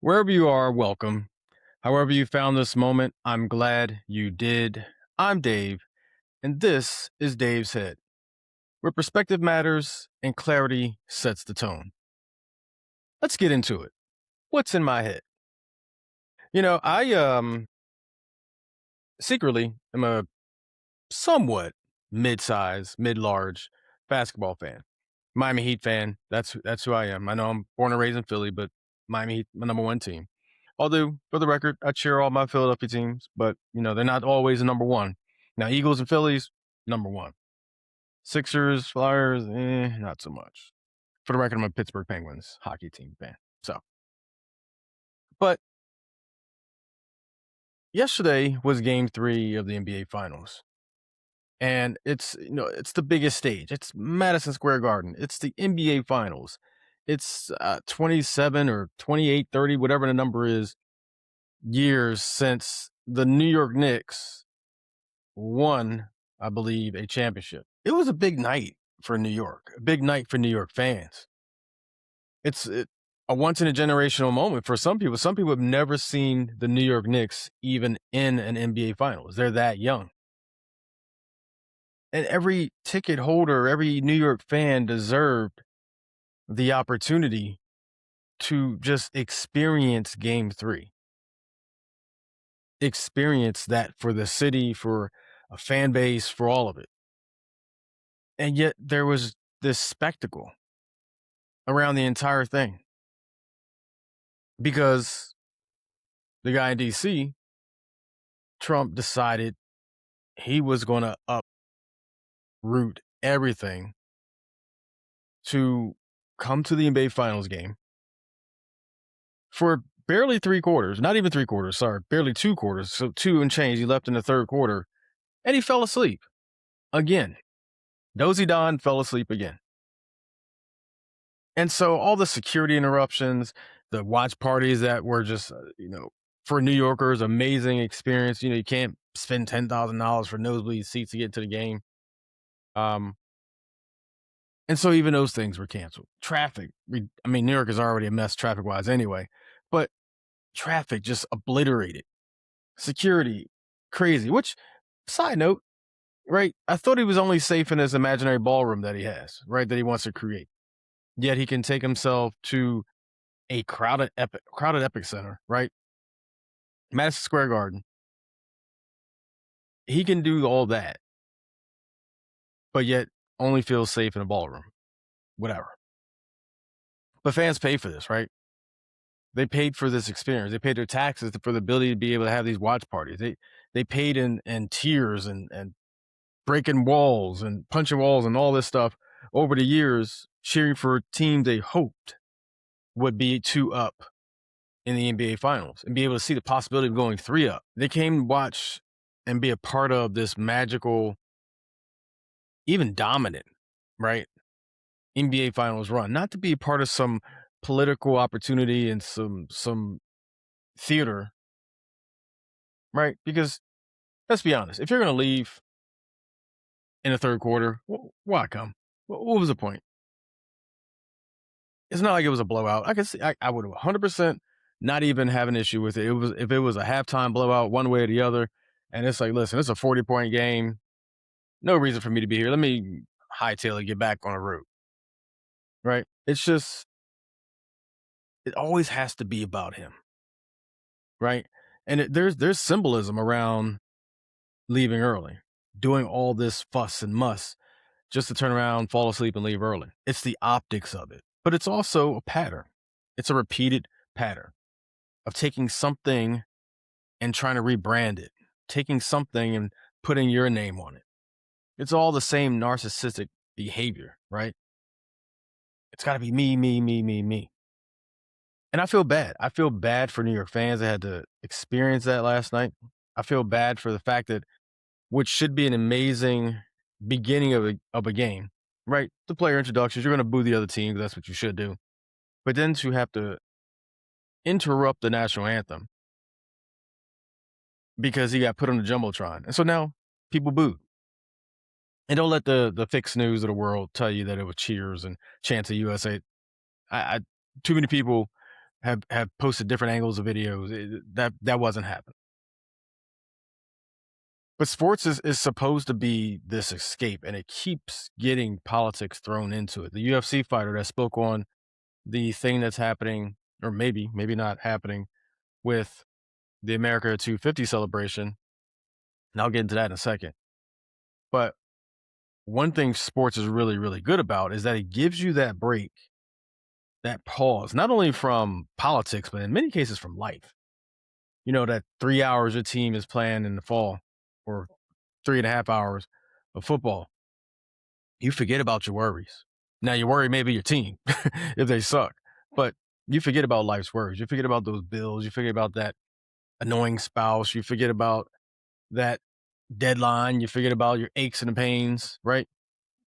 Wherever you are, welcome. However you found this moment, I'm glad you did. I'm Dave, and this is Dave's Head, where perspective matters and clarity sets the tone. Let's get into it. What's in my head? I secretly am a somewhat mid-size, mid-large basketball fan. Miami Heat fan. That's who I am. I know I'm born and raised in Philly, but Miami Heat, my number one team. Although, for the record, I cheer all my Philadelphia teams, but they're not always the number one. Now, Eagles and Phillies, number one. Sixers, Flyers, not so much. For the record, I'm a Pittsburgh Penguins hockey team fan. But yesterday was Game 3 of the NBA Finals, and it's the biggest stage. It's Madison Square Garden. It's the NBA Finals. It's 27 or 28, 30, whatever the number is, years since the New York Knicks won, I believe, a championship. It was a big night for New York, a big night for New York fans. It's a once in a generational moment for some people. Some people have never seen the New York Knicks even in an NBA Finals. They're that young. And every ticket holder, every New York fan deserved the opportunity to just experience Game 3. Experience that for the city, for a fan base, for all of it. And yet there was this spectacle around the entire thing because the guy in DC, Trump, decided he was going to uproot everything to come to the NBA Finals game for barely 3/4, not even 3/4, sorry, barely 2/4. So 2 and change. He left in the third quarter and he fell asleep again. Dozy Don fell asleep again. And so all the security interruptions, the watch parties that were just, for New Yorkers, amazing experience. You can't spend $10,000 for nosebleed seats to get to the game. And so even those things were canceled. Traffic. New York is already a mess traffic-wise anyway, but traffic just obliterated. Security, crazy. Which, side note, right? I thought he was only safe in his imaginary ballroom that he has, right? That he wants to create. Yet he can take himself to a crowded epic center, right? Madison Square Garden. He can do all that, but yet only feels safe in a ballroom. Whatever. But fans pay for this, right? They paid for this experience. They paid their taxes for the ability to be able to have these watch parties. They paid in tears and breaking walls and punching walls and all this stuff over the years, cheering for teams they hoped would be 2 up in the NBA Finals and be able to see the possibility of going 3 up. They came to watch and be a part of this magical, even dominant, right, NBA Finals run. Not to be a part of some political opportunity and some theater, right? Because let's be honest, if you're going to leave in the third quarter, why come? What was the point? It's not like it was a blowout. I could see I would have 100% not even have an issue with it. If it was a halftime blowout one way or the other, and it's like, listen, it's a 40-point game. No reason for me to be here. Let me hightail it, get back on the road. Right? It's just, it always has to be about him. Right? And there's symbolism around leaving early, doing all this fuss and muss just to turn around, fall asleep, and leave early. It's the optics of it. But it's also a pattern. It's a repeated pattern of taking something and trying to rebrand it, taking something and putting your name on it. It's all the same narcissistic behavior, right? It's got to be me, me, me, me, me. And I feel bad. I feel bad for New York fans that had to experience that last night. I feel bad for the fact that which should be an amazing beginning of a game, right? The player introductions, you're going to boo the other team. That's what you should do. But then to have to interrupt the national anthem because he got put on the Jumbotron. And so now people booed. And don't let the fixed news of the world tell you that it was cheers and chants of USA. Too many people have posted different angles of videos. That wasn't happening. But sports is supposed to be this escape, and it keeps getting politics thrown into it. The UFC fighter that spoke on the thing that's happening, or maybe not happening, with the America 250 celebration, and I'll get into that in a second. But one thing sports is really, really good about is that it gives you that break, that pause, not only from politics, but in many cases from life. You know, that 3 hours your team is playing in the fall, or 3.5 hours of football. You forget about your worries. Now, your worry may be your team if they suck, but you forget about life's worries. You forget about those bills. You forget about that annoying spouse. You forget about that deadline. You forget about your aches and pains, right?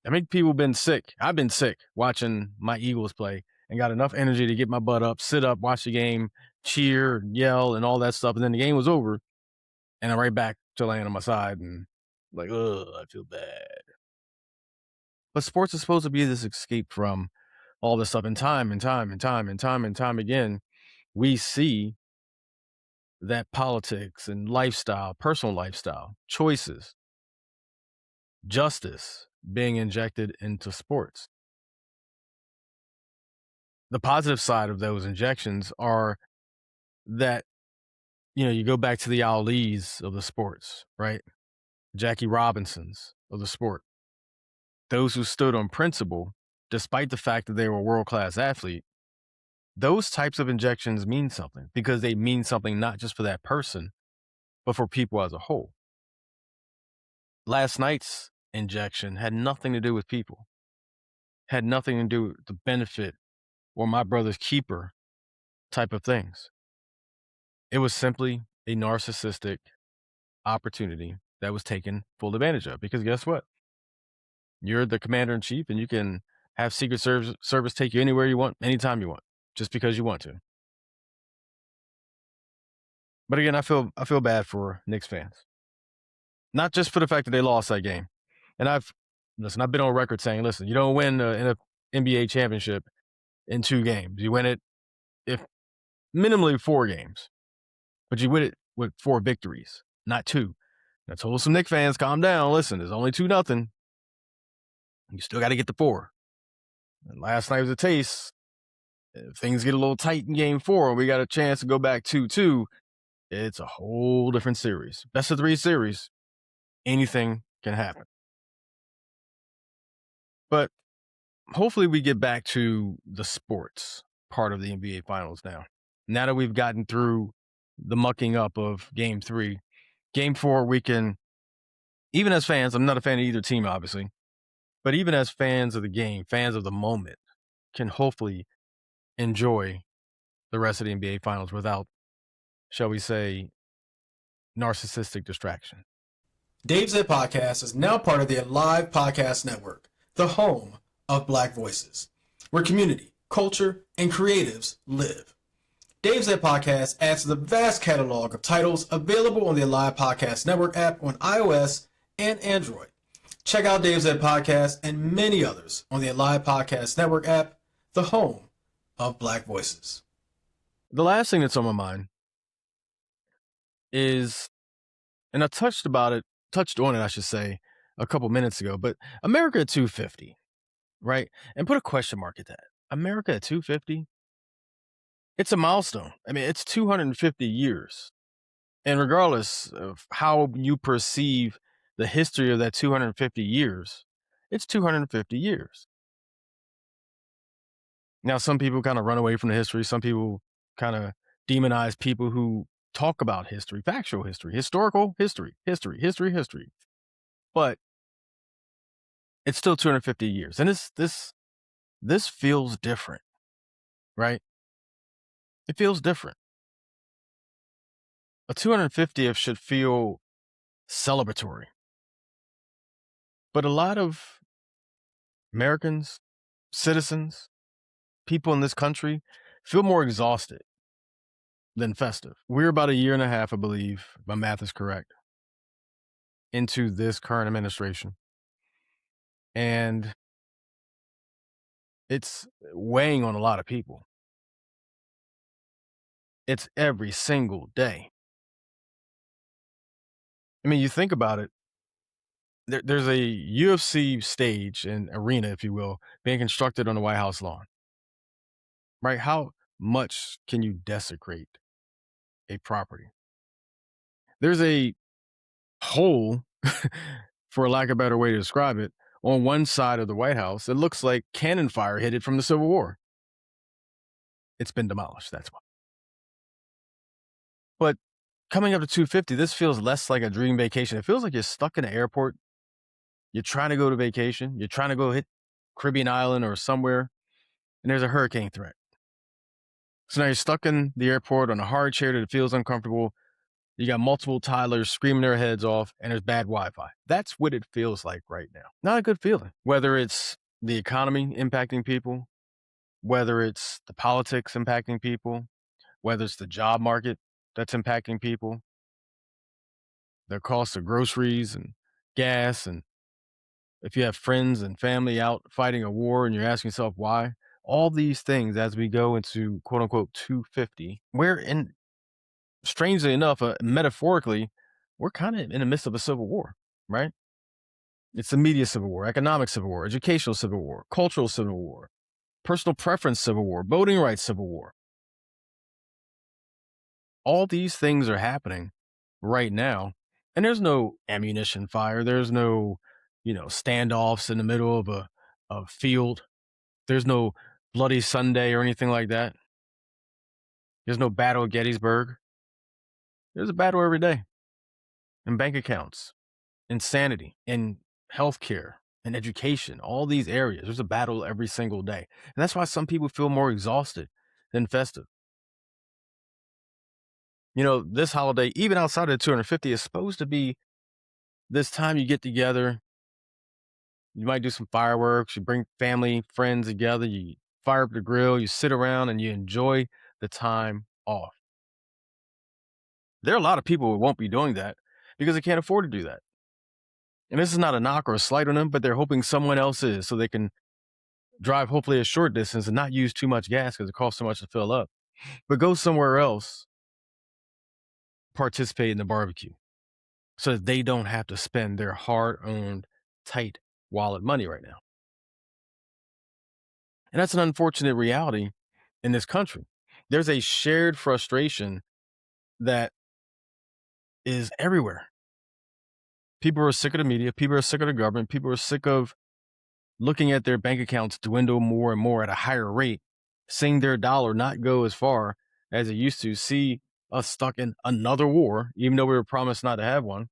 I think people been sick. I've been sick watching my Eagles play and got enough energy to get my butt up, sit up, watch the game, cheer, yell, and all that stuff. And then the game was over, and I'm right back to laying on my side and like, ugh, I feel bad. But sports is supposed to be this escape from all this stuff. And time again, we see that politics and lifestyle, personal lifestyle, choices, justice being injected into sports. The positive side of those injections are that, you go back to the Ali's of the sports, right? Jackie Robinsons of the sport. Those who stood on principle, despite the fact that they were a world-class athlete. Those types of injections mean something because they mean something not just for that person, but for people as a whole. Last night's injection had nothing to do with people, had nothing to do with the benefit or my brother's keeper type of things. It was simply a narcissistic opportunity that was taken full advantage of because guess what? You're the commander in chief and you can have Secret Service take you anywhere you want, anytime you want, just because you want to. But again, I feel bad for Knicks fans. Not just for the fact that they lost that game. And I've been on record saying, listen, you don't win an NBA championship in 2 games. You win it if minimally 4 games, but you win it with 4 victories, not 2. And I told some Knicks fans, calm down. Listen, there's only 2-0. You still got to get the 4. And last night was a taste. If things get a little tight in game 4 and we got a chance to go back 2-2, it's a whole different series. Best of 3 series. Anything can happen. But hopefully we get back to the sports part of the NBA Finals now. Now that we've gotten through the mucking up of Game 3, Game 4, we can, even as fans, I'm not a fan of either team, obviously, but even as fans of the game, fans of the moment, can hopefully enjoy the rest of the NBA Finals without, shall we say, narcissistic distraction. Dave's Ed Podcast is now part of the Alive Podcast Network, the home of Black voices, where community, culture, and creatives live. Dave's Ed Podcast adds to the vast catalog of titles available on the Alive Podcast Network app on iOS and Android. Check out Dave's Ed Podcast and many others on the Alive Podcast Network app, the home of Black voices. The last thing that's on my mind is, and I touched on it, I should say, a couple minutes ago, but America at 250, right? And put a question mark at that. America at 250? It's a milestone. I mean, it's 250 years. And regardless of how you perceive the history of that 250 years, it's 250 years. Now, some people kind of run away from the history. Some people kind of demonize people who talk about history, factual history, historical history. But it's still 250 years. And this feels different, right? It feels different. A 250th should feel celebratory. But a lot of Americans, citizens, people in this country feel more exhausted than festive. We're about 1.5 years, I believe, if my math is correct, into this current administration. And it's weighing on a lot of people. It's every single day. I mean, you think about it, there's a UFC stage and arena, if you will, being constructed on the White House lawn, right? How much can you desecrate a property? There's a hole, for lack of a better way to describe it, on one side of the White House. It looks like cannon fire hit it from the Civil War. It's been demolished. That's why. But coming up to 250, this feels less like a dream vacation. It feels like you're stuck in an airport. You're trying to go to vacation. You're trying to go hit Caribbean Island or somewhere, and there's a hurricane threat. So now you're stuck in the airport on a hard chair that feels uncomfortable. You got multiple toddlers screaming their heads off, and there's bad Wi-Fi. That's what it feels like right now. Not a good feeling. Whether it's the economy impacting people, whether it's the politics impacting people, whether it's the job market that's impacting people, the cost of groceries and gas, and if you have friends and family out fighting a war and you're asking yourself why, all these things as we go into quote unquote 250, we're in, strangely enough, metaphorically, we're kind of in the midst of a civil war, right? It's a media civil war, economic civil war, educational civil war, cultural civil war, personal preference civil war, voting rights civil war. All these things are happening right now, and there's no ammunition fire. There's no, standoffs in the middle of a field. There's no bloody Sunday or anything like that. There's no battle of Gettysburg. There's a battle every day in bank accounts, insanity, in healthcare, in education, all these areas. There's a battle every single day. And that's why some people feel more exhausted than festive. This holiday, even outside of the 250, is supposed to be this time you get together. You might do some fireworks, you bring family, friends together, you fire up the grill, you sit around and you enjoy the time off. There are a lot of people who won't be doing that because they can't afford to do that. And this is not a knock or a slight on them, but they're hoping someone else is so they can drive hopefully a short distance and not use too much gas because it costs so much to fill up. But go somewhere else, participate in the barbecue so that they don't have to spend their hard-earned, tight wallet money right now. And that's an unfortunate reality in this country. There's a shared frustration that is everywhere. People are sick of the media. People are sick of the government. People are sick of looking at their bank accounts dwindle more and more at a higher rate, seeing their dollar not go as far as it used to, see us stuck in another war, even though we were promised not to have one,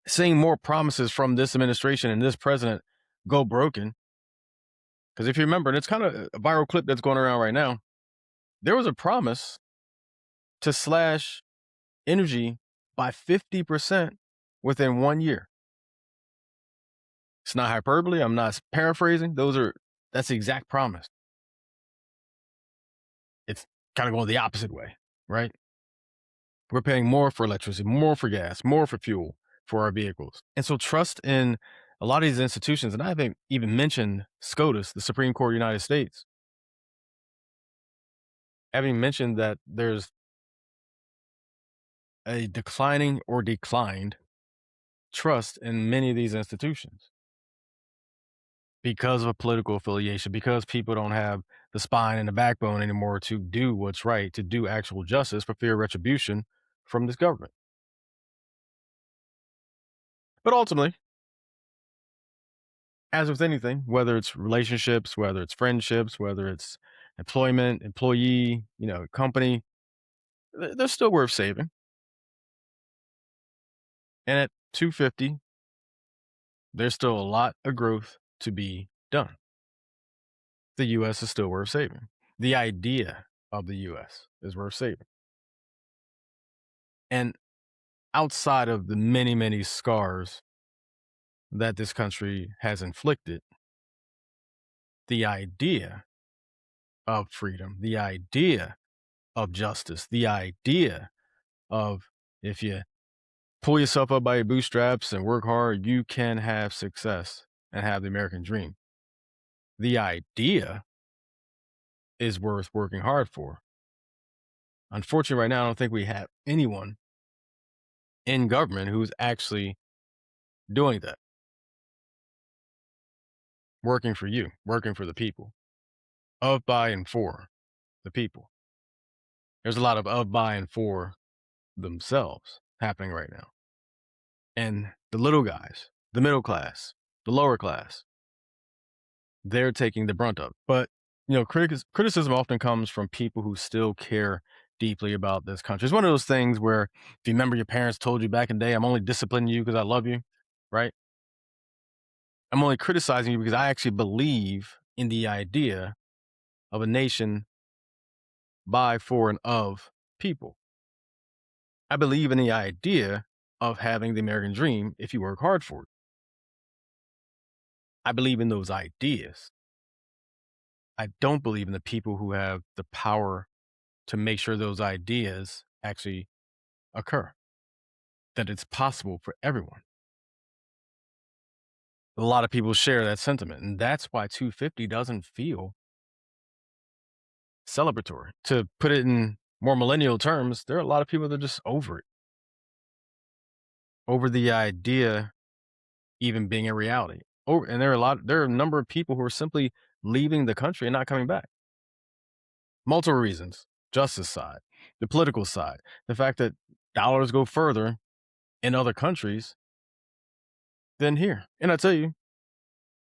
seeing more promises from this administration and this president go broken. Because if you remember, and it's kind of a viral clip that's going around right now, there was a promise to slash energy by 50% within 1 year. It's not hyperbole. I'm not paraphrasing. That's the exact promise. It's kind of going the opposite way, right? We're paying more for electricity, more for gas, more for fuel for our vehicles. And so trust in a lot of these institutions, and I haven't even mentioned SCOTUS, the Supreme Court of the United States. Having mentioned that there's a declining or declined trust in many of these institutions because of a political affiliation, because people don't have the spine and the backbone anymore to do what's right, to do actual justice for fear of retribution from this government. But ultimately, as with anything, whether it's relationships, whether it's friendships, whether it's employment, employee, company, they're still worth saving. And at 250, there's still a lot of growth to be done. The U.S. is still worth saving. The idea of the U.S. is worth saving. And outside of the many, many scars that this country has inflicted, the idea of freedom, the idea of justice, the idea of if you pull yourself up by your bootstraps and work hard, you can have success and have the American dream. The idea is worth working hard for. Unfortunately, right now, I don't think we have anyone in government who's actually doing that, working for you, working for the people, of, by, and for the people. There's a lot of, by, and for themselves happening right now. And the little guys, the middle class, the lower class, they're taking the brunt of it. But, criticism often comes from people who still care deeply about this country. It's one of those things where if you remember your parents told you back in the day, I'm only disciplining you because I love you, right? I'm only criticizing you because I actually believe in the idea of a nation by, for, and of people. I believe in the idea of having the American dream if you work hard for it. I believe in those ideas. I don't believe in the people who have the power to make sure those ideas actually occur, that it's possible for everyone. A lot of people share that sentiment, and that's why 250 doesn't feel celebratory. To put it in more millennial terms, there are a lot of people that are just over it, over the idea even being a reality. And there are a number of people who are simply leaving the country and not coming back. Multiple reasons: justice side, the political side, the fact that dollars go further in other countries than here. And I tell you,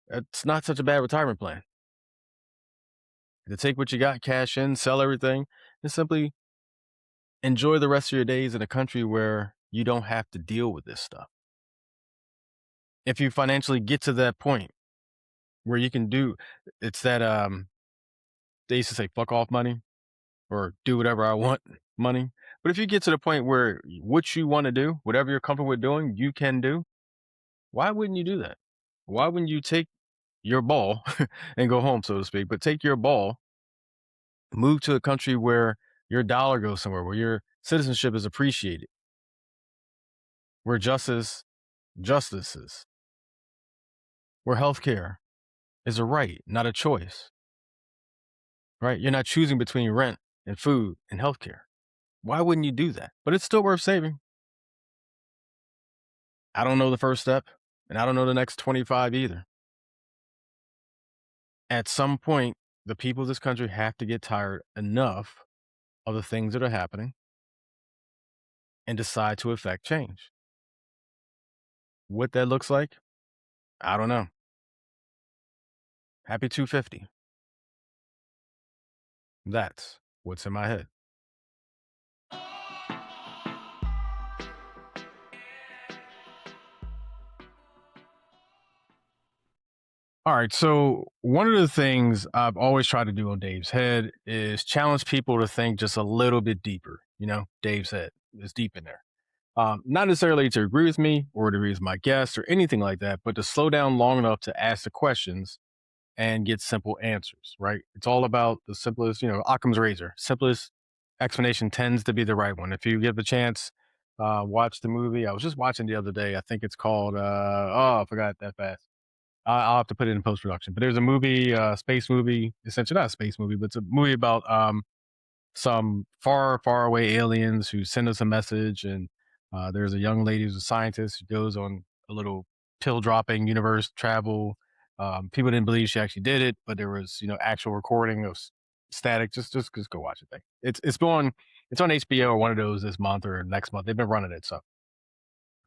it's not such a bad retirement plan. To take what you got, cash in, sell everything, and simply enjoy the rest of your days in a country where you don't have to deal with this stuff. If you financially get to that point where you can do, it's that they used to say fuck off money or do whatever I want money. But if you get to the point where what you want to do, whatever you're comfortable with doing, you can do, why wouldn't you do that? Why wouldn't you take your ball and go home, so to speak, but take your ball, move to a country where your dollar goes somewhere, where your citizenship is appreciated, where justice is, where healthcare is a right, not a choice, right? You're not choosing between rent and food and healthcare. Why wouldn't you do that? But it's still worth saving. I don't know the first step, and I don't know the next 25 either. At some point, the people of this country have to get tired enough of the things that are happening and decide to effect change. What that looks like, I don't know. Happy 250. That's what's in my head. All right. So one of the things I've always tried to do on Dave's Head is challenge people to think just a little bit deeper. Dave's Head is deep in there. Not necessarily to agree with me or to agree with my guests or anything like that, but to slow down long enough to ask the questions and get simple answers, right? It's all about the simplest, Occam's razor. Simplest explanation tends to be the right one. If you give the chance, watch the movie. I was just watching the other day. I think it's called, I forgot that fast. I'll have to put it in post-production. But there's a movie, space movie, essentially not a space movie, but it's a movie about some far, far away aliens who send us a message. And there's a young lady who's a scientist who goes on a little pill dropping universe travel. People didn't believe she actually did it, but there was, actual recording of static. Just go watch it. It's on HBO or one of those this month or next month. They've been running it. So,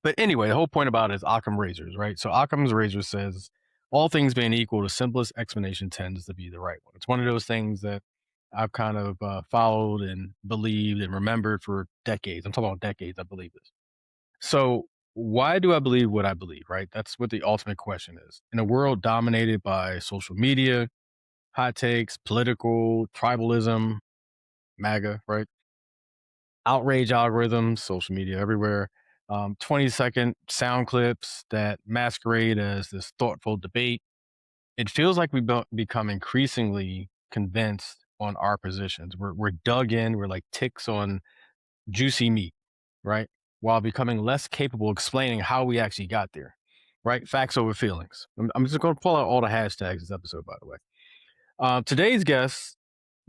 but anyway, the whole point about it is Occam razors, right? So Occam's razor says all things being equal, the simplest explanation tends to be the right one. It's one of those things that I've kind of followed and believed and remembered for decades. I'm talking about decades. I believe this. So why do I believe what I believe, right? That's what the ultimate question is. In a world dominated by social media, hot takes, political, tribalism, MAGA, right? Outrage algorithms, social media everywhere, 20-second sound clips that masquerade as this thoughtful debate. It feels like we've become increasingly convinced on our positions. We're dug in. We're like ticks on juicy meat, right? While becoming less capable of explaining how we actually got there, right? Facts over feelings. I'm just going to pull out all the hashtags this episode, by the way. Today's guest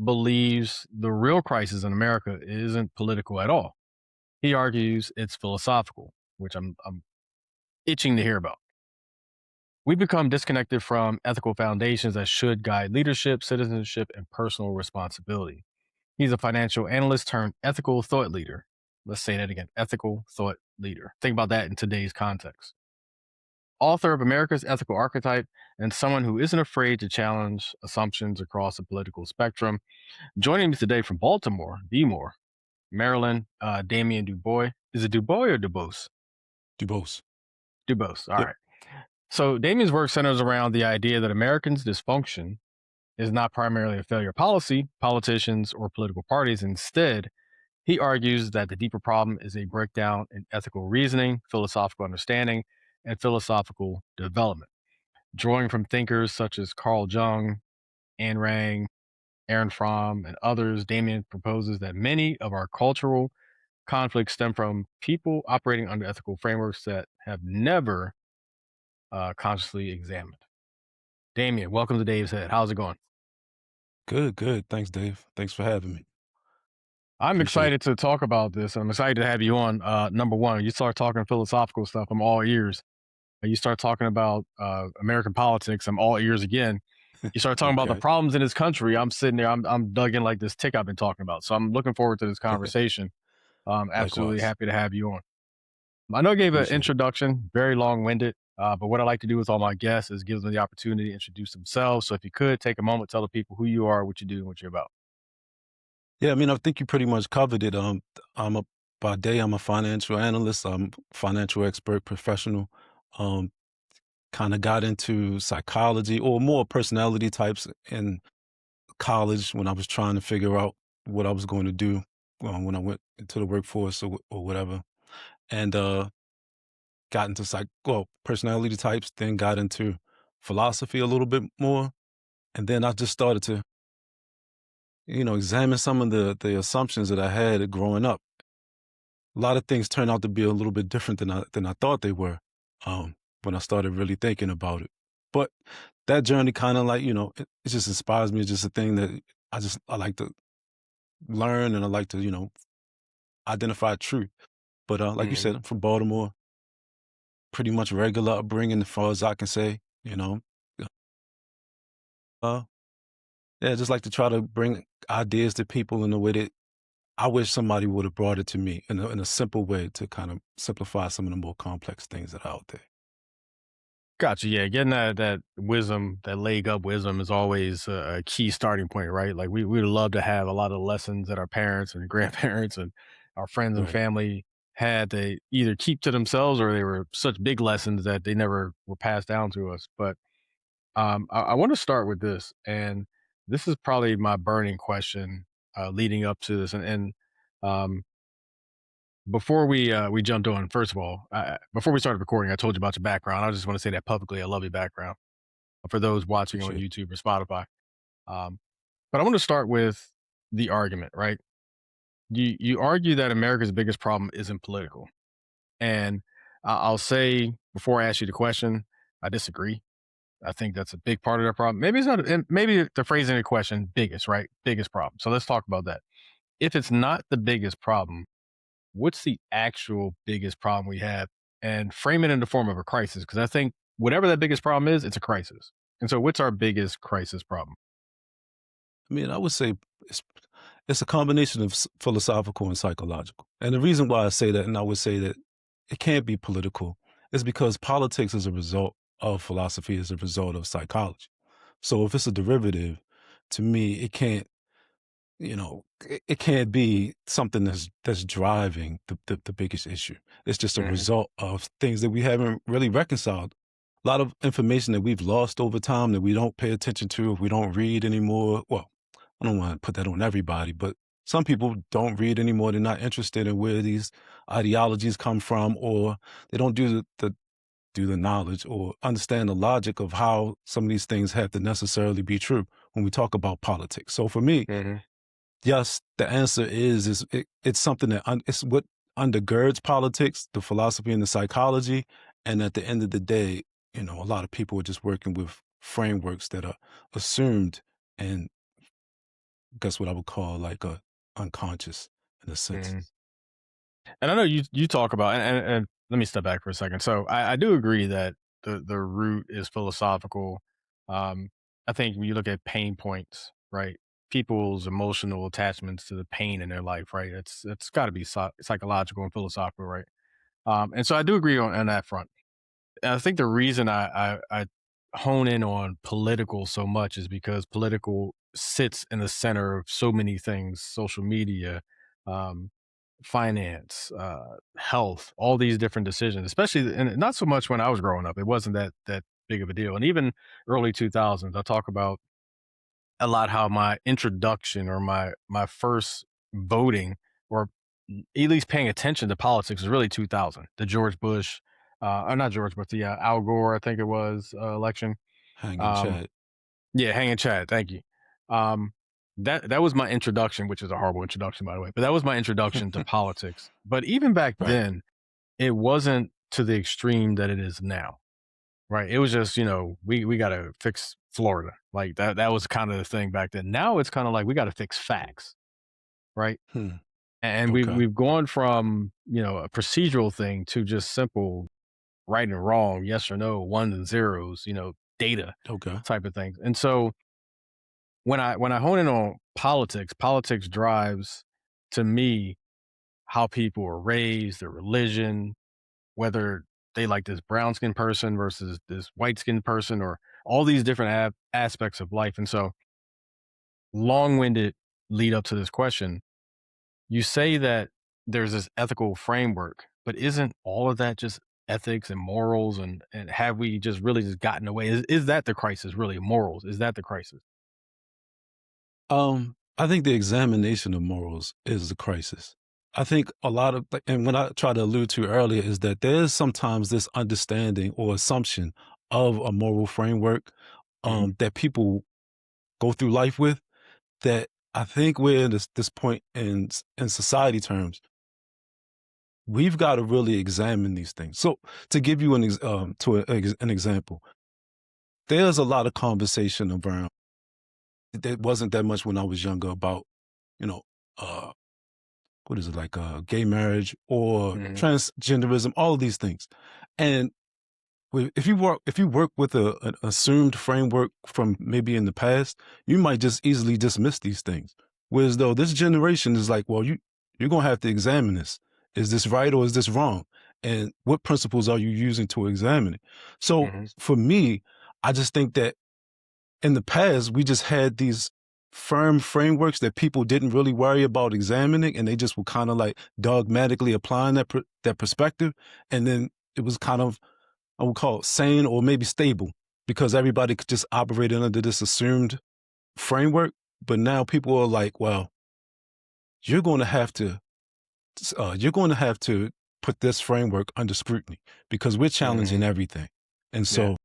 believes the real crisis in America isn't political at all. He argues it's philosophical, which I'm itching to hear about. We become disconnected from ethical foundations that should guide leadership, citizenship, and personal responsibility. He's a financial analyst turned ethical thought leader. Let's say that again, ethical thought leader. Think about that in today's context. Author of America's Ethical Archetype and someone who isn't afraid to challenge assumptions across the political spectrum. Joining me today from Baltimore, Maryland, Damien Dubois. Is it Dubois or Dubose? Dubose. Dubose. All Yep. right. So Damien's work centers around the idea that Americans' dysfunction is not primarily a failure of policy, politicians, or political parties. Instead, he argues that the deeper problem is a breakdown in ethical reasoning, philosophical understanding, and philosophical development. Drawing from thinkers such as Carl Jung, Ayn Rand, Aaron Fromm, and others, Damien proposes that many of our cultural conflicts stem from people operating under ethical frameworks that have never consciously examined. Damien, welcome to Dave's Head. How's it going? Good. Thanks, Dave. Thanks for having me. I'm Appreciate it. excited to talk about this. I'm excited to have you on. Number one, you start talking philosophical stuff, I'm all ears. You start talking about American politics, I'm all ears again. You start talking about the Okay. problems in this country, I'm sitting there, I'm dug in like this tick I've been talking about. So I'm looking forward to this conversation. Absolutely Likewise. happy to have you on. I know I gave an Appreciate it. introduction, very long-winded, but what I like to do with all my guests is give them the opportunity to introduce themselves. So if you could take a moment, tell the people who you are, what you do, and what you're about. Yeah, I mean, I think you pretty much covered it. By day, I'm a financial analyst. I'm a financial expert, professional. Um, Kind of got into psychology or more personality types in college when I was trying to figure out what I was going to do when I went into the workforce or whatever. And got into personality types, then got into philosophy a little bit more. And then I just started to, examine some of the assumptions that I had growing up. A lot of things turned out to be a little bit different than I thought they were, when I started really thinking about it. But that journey kind of it just inspires me. It's just a thing that I like to learn, and I like to, identify truth. But like you Mhm. said, I'm from Baltimore, pretty much regular upbringing as far as I can say, you know. Uh, yeah, just like to try to bring ideas to people in a way that I wish somebody would have brought it to me in a simple way to kind of simplify some of the more complex things that are out there. Gotcha. Yeah, getting that wisdom, that leg up wisdom, is always a key starting point, right? Like we would love to have a lot of lessons that our parents and grandparents and our friends and Right. family had to either keep to themselves, or they were such big lessons that they never were passed down to us. But I want to start with this, and this is probably my burning question leading up to this, and um, before we jumped on, first of all, before we started recording, I told you about your background. I just want to say that publicly. I love your background for those watching on Appreciate it. YouTube or Spotify. Um, but I want to start with the argument, right? You argue that America's biggest problem isn't political, and I'll say before I ask you the question, I disagree. I think that's a big part of the problem. Maybe it's not. And maybe the phrasing of the question, biggest, right? Biggest problem. So let's talk about that. If it's not the biggest problem, what's the actual biggest problem we have, and frame it in the form of a crisis? Because I think whatever that biggest problem is, it's a crisis. And so, what's our biggest crisis problem? I mean, I would say it's it's a combination of philosophical and psychological. And the reason why I say that, and I would say that it can't be political, is because politics is a result of philosophy, is a result of psychology. So if it's a derivative, to me, it can't, it can't be something that's driving the biggest issue. It's just a Mhm. result of things that we haven't really reconciled. A lot of information that we've lost over time that we don't pay attention to, we don't read anymore. Well, I don't want to put that on everybody, but some people don't read anymore. They're not interested in where these ideologies come from, or they don't do the knowledge or understand the logic of how some of these things have to necessarily be true when we talk about politics. So for me, Mhm. yes, the answer it's something that it's what undergirds politics, the philosophy and the psychology. And at the end of the day, a lot of people are just working with frameworks that are assumed and guess what I would call like a unconscious in a sense. Mhm. And I know you talk about and let me step back for a second. So I do agree that the root is philosophical. Um, I think when you look at pain points, right? People's emotional attachments to the pain in their life, right? It's got to be psychological and philosophical, right? And so I do agree on that front. And I think the reason I hone in on political so much is because political sits in the center of so many things: social media, um, finance, health, all these different decisions. Especially, and not so much when I was growing up, it wasn't that big of a deal. And even early 2000s, I talk about a lot how my introduction or my first voting or at least paying attention to politics was really 2000. The George Bush, or not George, but the Al Gore, I think it was, election. Hanging Um, Chad. yeah, hanging Chad. Thank you. Um, that was my introduction, which is a horrible introduction, by the way. But that was my introduction to politics. But even back Right. then, it wasn't to the extreme that it is now. Right. It was just, we gotta fix Florida. Like that was kind of the thing back then. Now it's kind of like we gotta fix facts, right? Hmm. And Okay. we've gone from, a procedural thing to just simple right and wrong, yes or no, ones and zeros, data Okay. type of things. And so when I hone in on politics, politics drives to me how people are raised, their religion, whether they like this brown skinned person versus this white skinned person, or all these different aspects of life. And so, long winded lead up to this question, you say that there's this ethical framework, but isn't all of that just ethics and morals? And have we just really just gotten away? Is that the crisis really? Morals? Is that the crisis? I think the examination of morals is the crisis. I think a lot of, and what I tried to allude to earlier is that there is sometimes this understanding or assumption of a moral framework Hmm. that people go through life with, that I think we're in this point in society terms. We've got to really examine these things. So to give you an example, there's a lot of conversation around. There wasn't that much when I was younger about, you know, uh, what is it, like gay marriage or Hmm. transgenderism, all of these things. And if you work with an assumed framework from maybe in the past, you might just easily dismiss these things. Whereas though this generation is like, well, you're gonna have to examine this. Is this right or is this wrong? And what principles are you using to examine it? So Hmm. for me, I just think that in the past, we just had these firm frameworks that people didn't really worry about examining, and they just were kind of like dogmatically applying that perspective. And then it was kind of, I would call it sane or maybe stable, because everybody could just operate under this assumed framework. But now people are like, well, you're going to have to you're going to have to put this framework under scrutiny because we're challenging Hmm. everything. And Yeah. so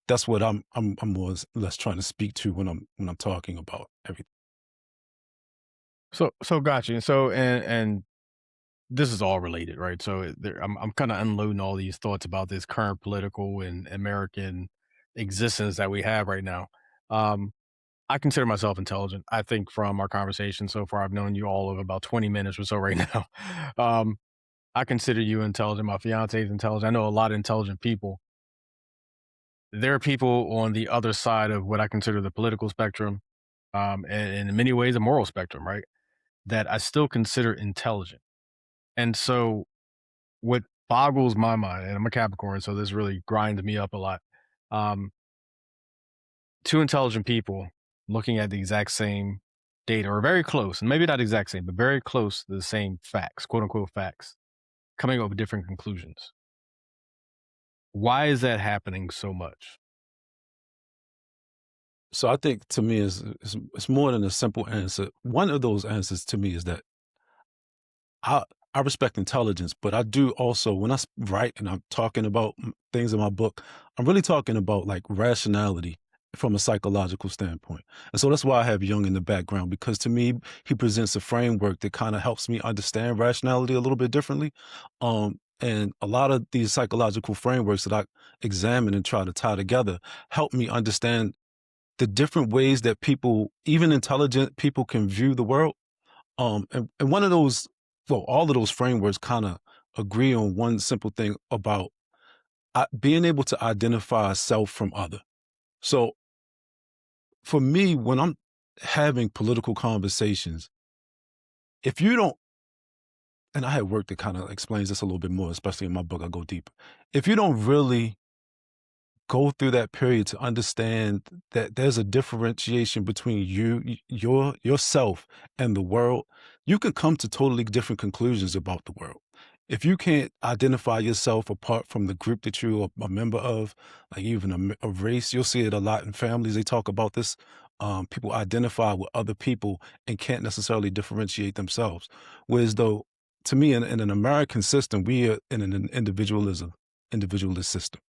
that's what I'm more or less trying to speak to when I'm talking about everything. So gotcha. And so and this is all related, right? So I'm kind of unloading all these thoughts about this current political and American existence that we have right now. Um, I consider myself intelligent. I think from our conversation so far, I've known you all of about 20 minutes or so right now. Um, I consider you intelligent. My fiance is intelligent. I know a lot of intelligent people. There are people on the other side of what I consider the political spectrum, and in many ways, a moral spectrum, right? That I still consider intelligent. And so what boggles my mind, and I'm a Capricorn, so this really grinds me up a lot. Um, Two intelligent people looking at the exact same data, or very close, and maybe not exact same, but very close to the same facts, quote unquote facts, coming up with different conclusions. Why is that happening so much? So I think to me it's more than a simple answer. One of those answers to me is that I I respect intelligence, but I do also when write and I'm talking about things in my book, I'm really talking about like rationality from a psychological standpoint. And so that's why I have Jung in the background, because to me he presents a framework that kind of helps me understand rationality a little bit differently. And a lot of these psychological frameworks that I examine and try to tie together help me understand the different ways that people, even intelligent people, can view the world. And one of those, well, all of those frameworks kind of agree on one simple thing about being able to identify self from other. So for me, when I'm having political conversations, if you don't, and I have work that kind of explains this a little bit more, especially in my book, I go deeper. If you don't really go through that period to understand that there's a differentiation between yourself and the world, you can come to totally different conclusions about the world. If you can't identify yourself apart from the group that you're a member of, like even a race, you'll see it a lot in families. They talk about this. People identify with other people and can't necessarily differentiate themselves. Whereas though, to me, in an American system, we are in an individualist system.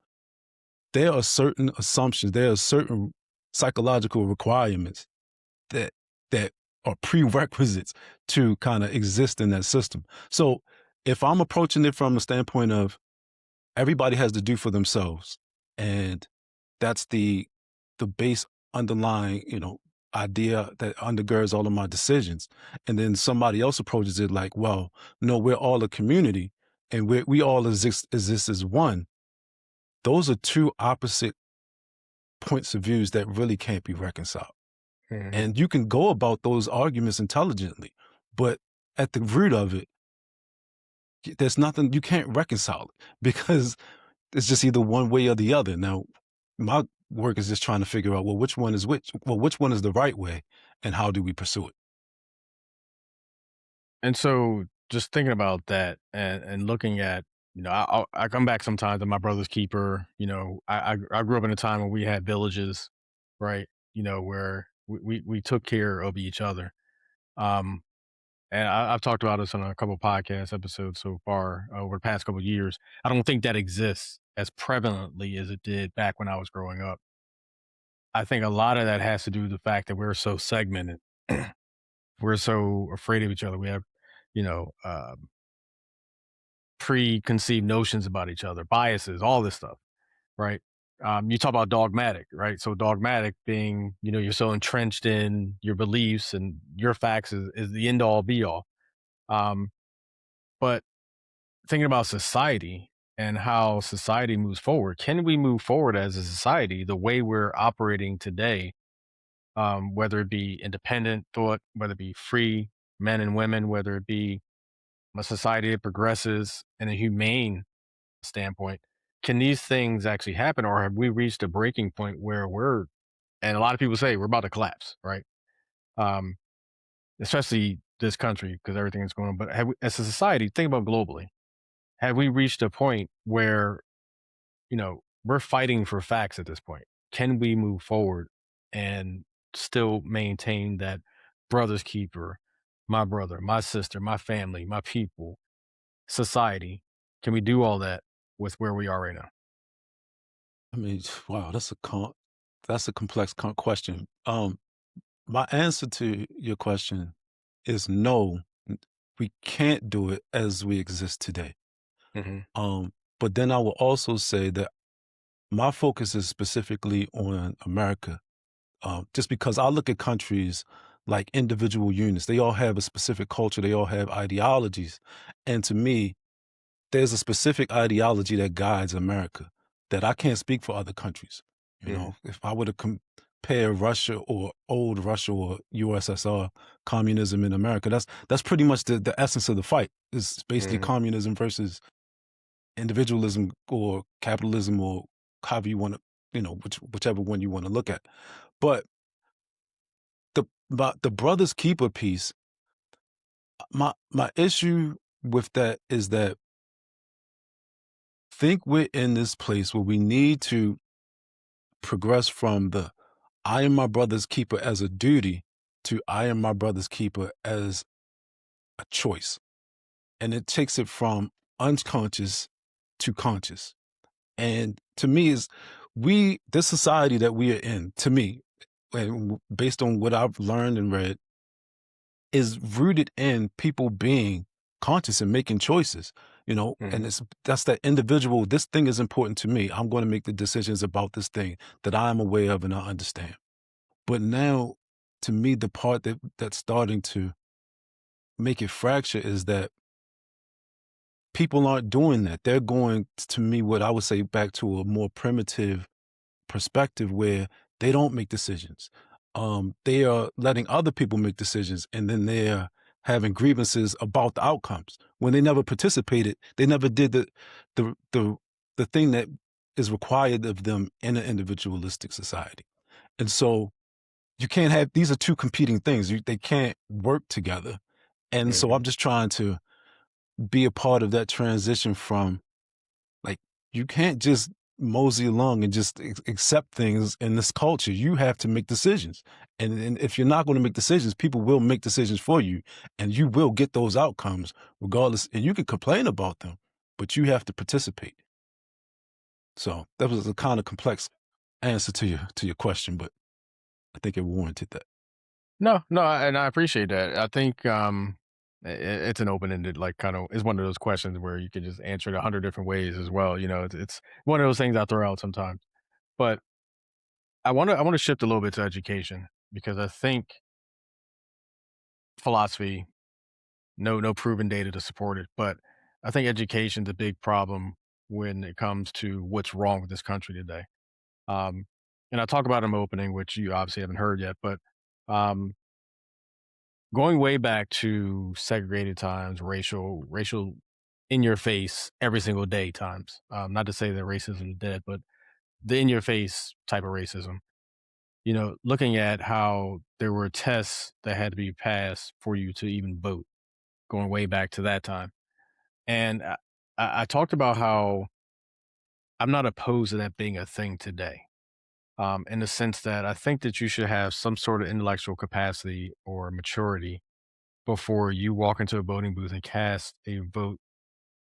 There are certain assumptions, there are certain psychological requirements that are prerequisites to kind of exist in that system. So if I'm approaching it from the standpoint of everybody has to do for themselves, and that's the base underlying, idea that undergirds all of my decisions. And then somebody else approaches it like, well, no, we're all a community and we all exist as one. Those are two opposite points of views that really can't be reconciled. Mhm. And you can go about those arguments intelligently, but at the root of it, there's nothing, you can't reconcile it because it's just either one way or the other. Now, my work is just trying to figure out, well, which one is which? Well, which one is the right way and how do we pursue it? And so just thinking about that and looking at, I come back sometimes to my brother's keeper. I grew up in a time when we had villages, right? Where we took care of each other. Um, and I've talked about this on a couple podcast episodes so far over the past couple of years. I don't think that exists as prevalently as it did back when I was growing up. I think a lot of that has to do with the fact that we're so segmented. We're so afraid of each other. We have, you know, preconceived notions about each other, biases, all this stuff, right? You talk about dogmatic, right? So dogmatic being, you're so entrenched in your beliefs and your facts is the end all be all. Um, but thinking about society and how society moves forward, can we move forward as a society the way we're operating today? Whether it be independent thought, whether it be free men and women, whether it be a society that progresses in a humane standpoint, can these things actually happen, or have we reached a breaking point where and a lot of people say we're about to collapse, right? Um, Especially this country because everything is going on. But as a society, think about globally. Have we reached a point where, we're fighting for facts at this point? Can we move forward and still maintain that brother's keeper, my brother, my sister, my family, my people, society? Can we do all that with where we are right now? I mean, wow, that's a complex question. My answer to your question is no, we can't do it as we exist today. Hmm. But then I will also say that my focus is specifically on America, just because I look at countries like individual units. They all have a specific culture. They all have ideologies. And to me, there's a specific ideology that guides America that I can't speak for other countries. Hmm. If I were to compare Russia or old Russia or USSR communism in America, that's pretty much the essence of the fight. It's basically Hmm. communism versus individualism or capitalism or however you want to, whichever one you want to look at. But the brother's keeper piece, my issue with that is that think we're in this place where we need to progress from the I am my brother's keeper as a duty to I am my brother's keeper as a choice. And it takes it from unconscious to conscious. And to me is this society that we are in, to me, and based on what I've learned and read, is rooted in people being conscious and making choices, and Hmm. that's that individual. This thing is important to me. I'm going to make the decisions about this thing that I am aware of and I understand. But now, to me, the part that's starting to make it fracture is that people aren't doing that. They're going, to me, what I would say, back to a more primitive perspective where they don't make decisions. They are letting other people make decisions, and then they're having grievances about the outcomes when they never participated. They never did the the the thing that is required of them in an individualistic society. And so you can't have, these are two competing things. They can't work together. And so I'm Mhm. just trying to be a part of that transition from, like, you can't just mosey along and just accept things in this culture. You have to make decisions. And if you're not going to make decisions, people will make decisions for you, and you will get those outcomes regardless. And you can complain about them, but you have to participate. So that was a kind of complex answer to your question, but I think it warranted that. No, no, and I appreciate that. I think it's an open-ended, like, kind of, it's one of those questions where you could just answer it 100 different ways as well. It's one of those things I throw out sometimes. But I want to shift a little bit to education because I think philosophy, no proven data to support it, but I think education's a big problem when it comes to what's wrong with this country today. Um, and I talk about it in my opening, which you obviously haven't heard yet, but um, going way back to segregated times, racial in your face every single day times. Not to say that racism is dead, but the in your face type of racism. Looking at how there were tests that had to be passed for you to even vote, going way back to that time. And I talked about how I'm not opposed to that being a thing today, in the sense that I think that you should have some sort of intellectual capacity or maturity before you walk into a voting booth and cast a vote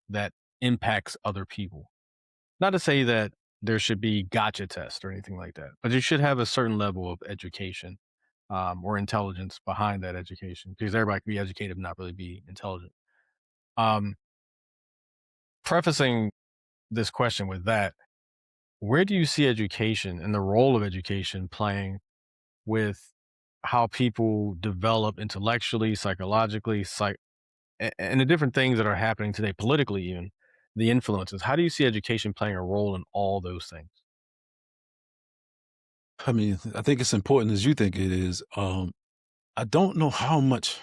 that impacts other people. Not to say that there should be gotcha tests or anything like that, but you should have a certain level of education, or intelligence behind that education, because everybody can be educated and not really be intelligent. Um, Prefacing this question with that, where do you see education and the role of education playing with how people develop intellectually, psychologically, and the different things that are happening today, politically, even the influences? How do you see education playing a role in all those things? I mean, I think it's important as you think it is. I don't know how much.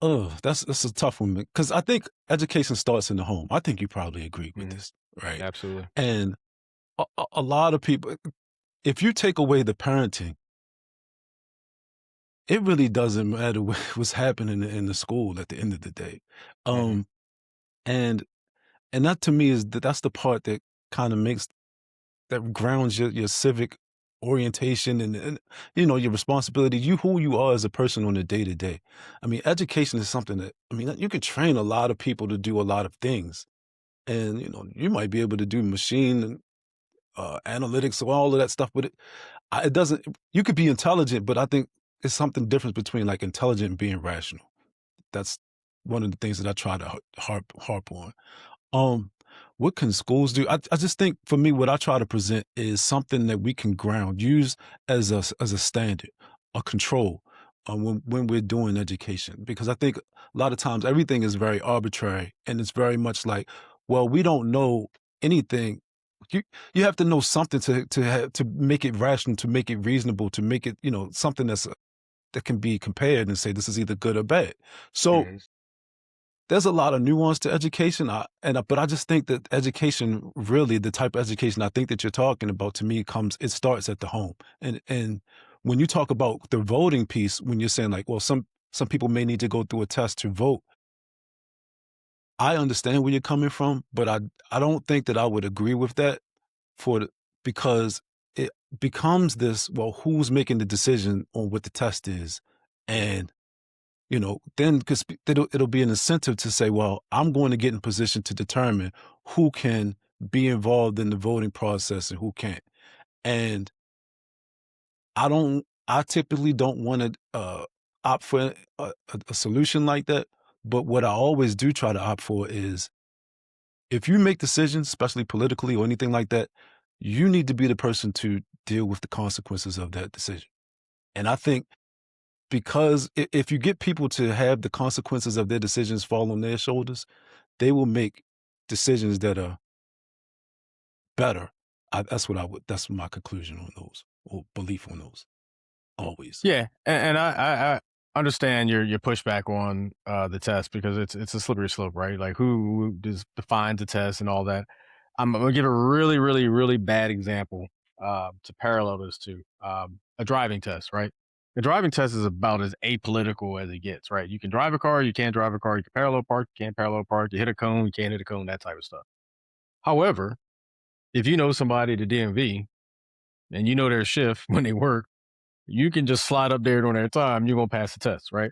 Oh, that's a tough one because I think education starts in the home. I think you probably agree with Hmm. this, right? Absolutely. And a lot of people, if you take away the parenting, it really doesn't matter what's happening in the school at the end of the day. Hmm. Um, and and that to me is that's the part that kind of makes that grounds your civic orientation and your responsibility, who you are as a person on a day to day. I mean, education is something that, I mean, you can train a lot of people to do a lot of things, and you might be able to do machine analytics or all of that stuff, but it doesn't. You could be intelligent, but I think it's something different between like intelligent and being rational. That's one of the things that I try to harp on. Um, what can schools do? I just think for me, what I try to present is something that we can use as a standard, a control, when we're doing education. Because I think a lot of times everything is very arbitrary, and it's very much like, well, we don't know anything. You you have to know something to make it rational, to make it reasonable, to make it something that can be compared and say this is either good or bad. So Hmm. there's a lot of nuance to education, but I just think that education, really, the type of education I think that you're talking about, to me, it starts at the home. And when you talk about the voting piece, when you're saying like, well, some people may need to go through a test to vote, I understand where you're coming from, but I don't think that I would agree with that because it becomes this, well, who's making the decision on what the test is, and then because it'll be an incentive to say, well, I'm going to get in position to determine who can be involved in the voting process and who can't. And I typically don't want to opt for a solution like that. But what I always do try to opt for is, if you make decisions, especially politically or anything like that, you need to be the person to deal with the consequences of that decision. And I think because if you get people to have the consequences of their decisions fall on their shoulders, they will make decisions that are better. That's my conclusion on those, or belief on those, always. Yeah, and I understand your pushback on the test because it's a slippery slope, right? Like who defines the test and all that. I'm gonna give a really, really, really bad example to parallel this to a driving test, right? The driving test is about as apolitical as it gets, right? You can drive a car, you can't drive a car, you can parallel park, you can't parallel park, you hit a cone, you can't hit a cone, that type of stuff. However, if you know somebody at the DMV and you know their shift when they work, you can just slide up there during their time, you're gonna pass the test, right?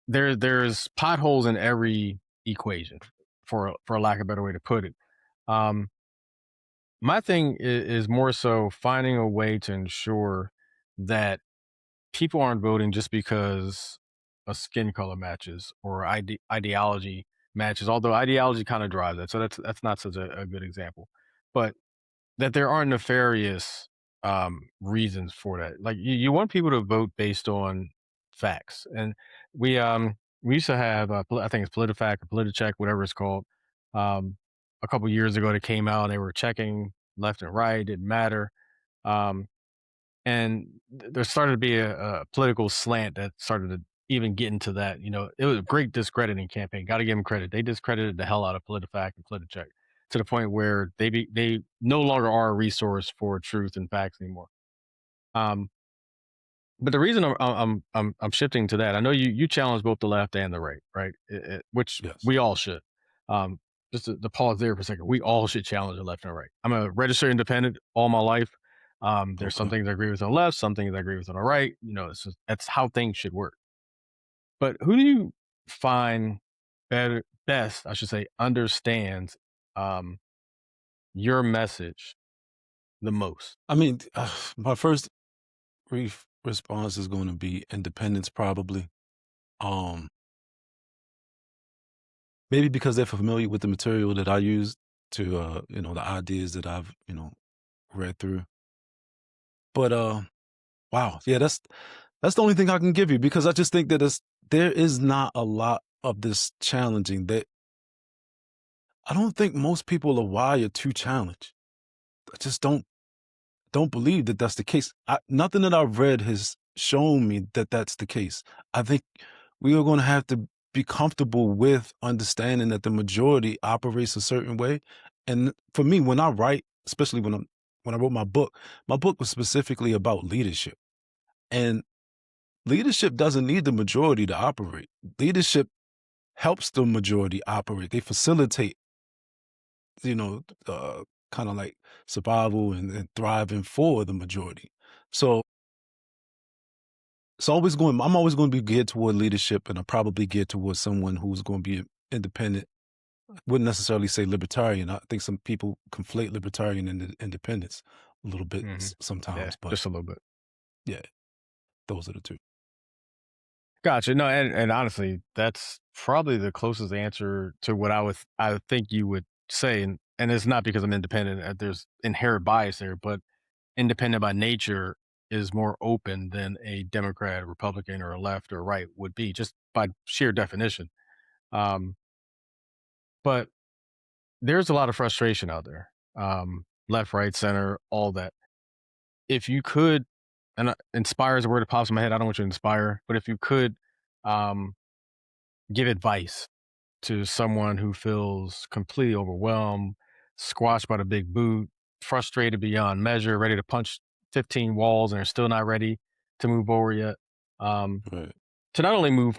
There's potholes in every equation, for lack of a better way to put it. Um, my thing is more so finding a way to ensure that people aren't voting just because a skin color matches or ideology matches. Although ideology kind of drives that, so that's not such a good example. But that there aren't nefarious reasons for that. Like you want people to vote based on facts. And we used to have I think it's PolitiFact or PolitiCheck, whatever it's called. Um, a couple years ago, they came out. They were checking left and right. Didn't matter. Um, and there started to be a political slant that started to even get into that. You know, it was a great discrediting campaign. Got to give them credit. They discredited the hell out of PolitiFact and PolitiCheck to the point where they no longer are a resource for truth and facts anymore. Um, but the reason I'm shifting to that, I know you challenge both the left and the right, right? Which Yes. we all should. Um, just to pause there for a second, we all should challenge the left and right. I'm a registered independent all my life. There's some Okay. things I agree with on the left, some things I agree with on the right. You know, that's how things should work. But who do you find best, I should say, understands um, your message the most? I mean, my first response is going to be independence, probably. Um, Maybe because they're familiar with the material that I use to, the ideas that I've, read through. But wow, yeah, that's the only thing I can give you, because I just think that there is not a lot of this challenging. That I don't think most people are wired to challenge. I just don't believe that that's the case. Nothing that I've read has shown me that that's the case. I think we are going to have to be comfortable with understanding that the majority operates a certain way. And for me, when I write, especially when I wrote my book was specifically about leadership. And leadership doesn't need the majority to operate. Leadership helps the majority operate. They facilitate, kind of like survival and thriving for the majority. So I'm always going to be geared toward leadership, and I'm probably geared towards someone who's going to be independent. Wouldn't necessarily say libertarian. I think some people conflate libertarian and independence a little bit Hmm. Yeah, sometimes, but just a little bit. yeah, those are the two. Gotcha. No, and honestly, that's probably the closest answer to what I would think you would say, and it's not because I'm independent. There's inherent bias there, but independent by nature is more open than a Democrat, a Republican, or a left or right would be, just by sheer definition. Um, but there's a lot of frustration out there, left, right, center, all that. If you could, and inspire is a word that pops in my head. I don't want you to inspire, but if you could um, give advice to someone who feels completely overwhelmed, squashed by the big boot, frustrated beyond measure, ready to punch 15 walls, and are still not ready to move forward yet. Um, Right. to not only move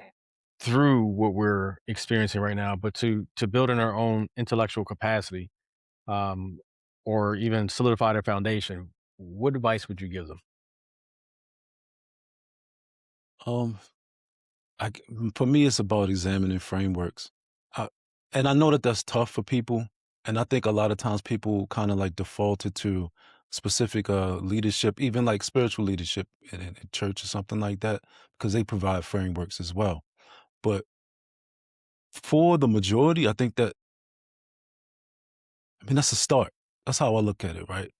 through what we're experiencing right now, but to build in our own intellectual capacity, um, or even solidify their foundation. What advice would you give them? Um, for me, it's about examining frameworks. Uh, and I know that that's tough for people. And I think a lot of times people kind of like defaulted to specific leadership, even like spiritual leadership in church or something like that, because they provide frameworks as well. But for the majority, I think that, I mean, that's a start. That's how I look at it, right?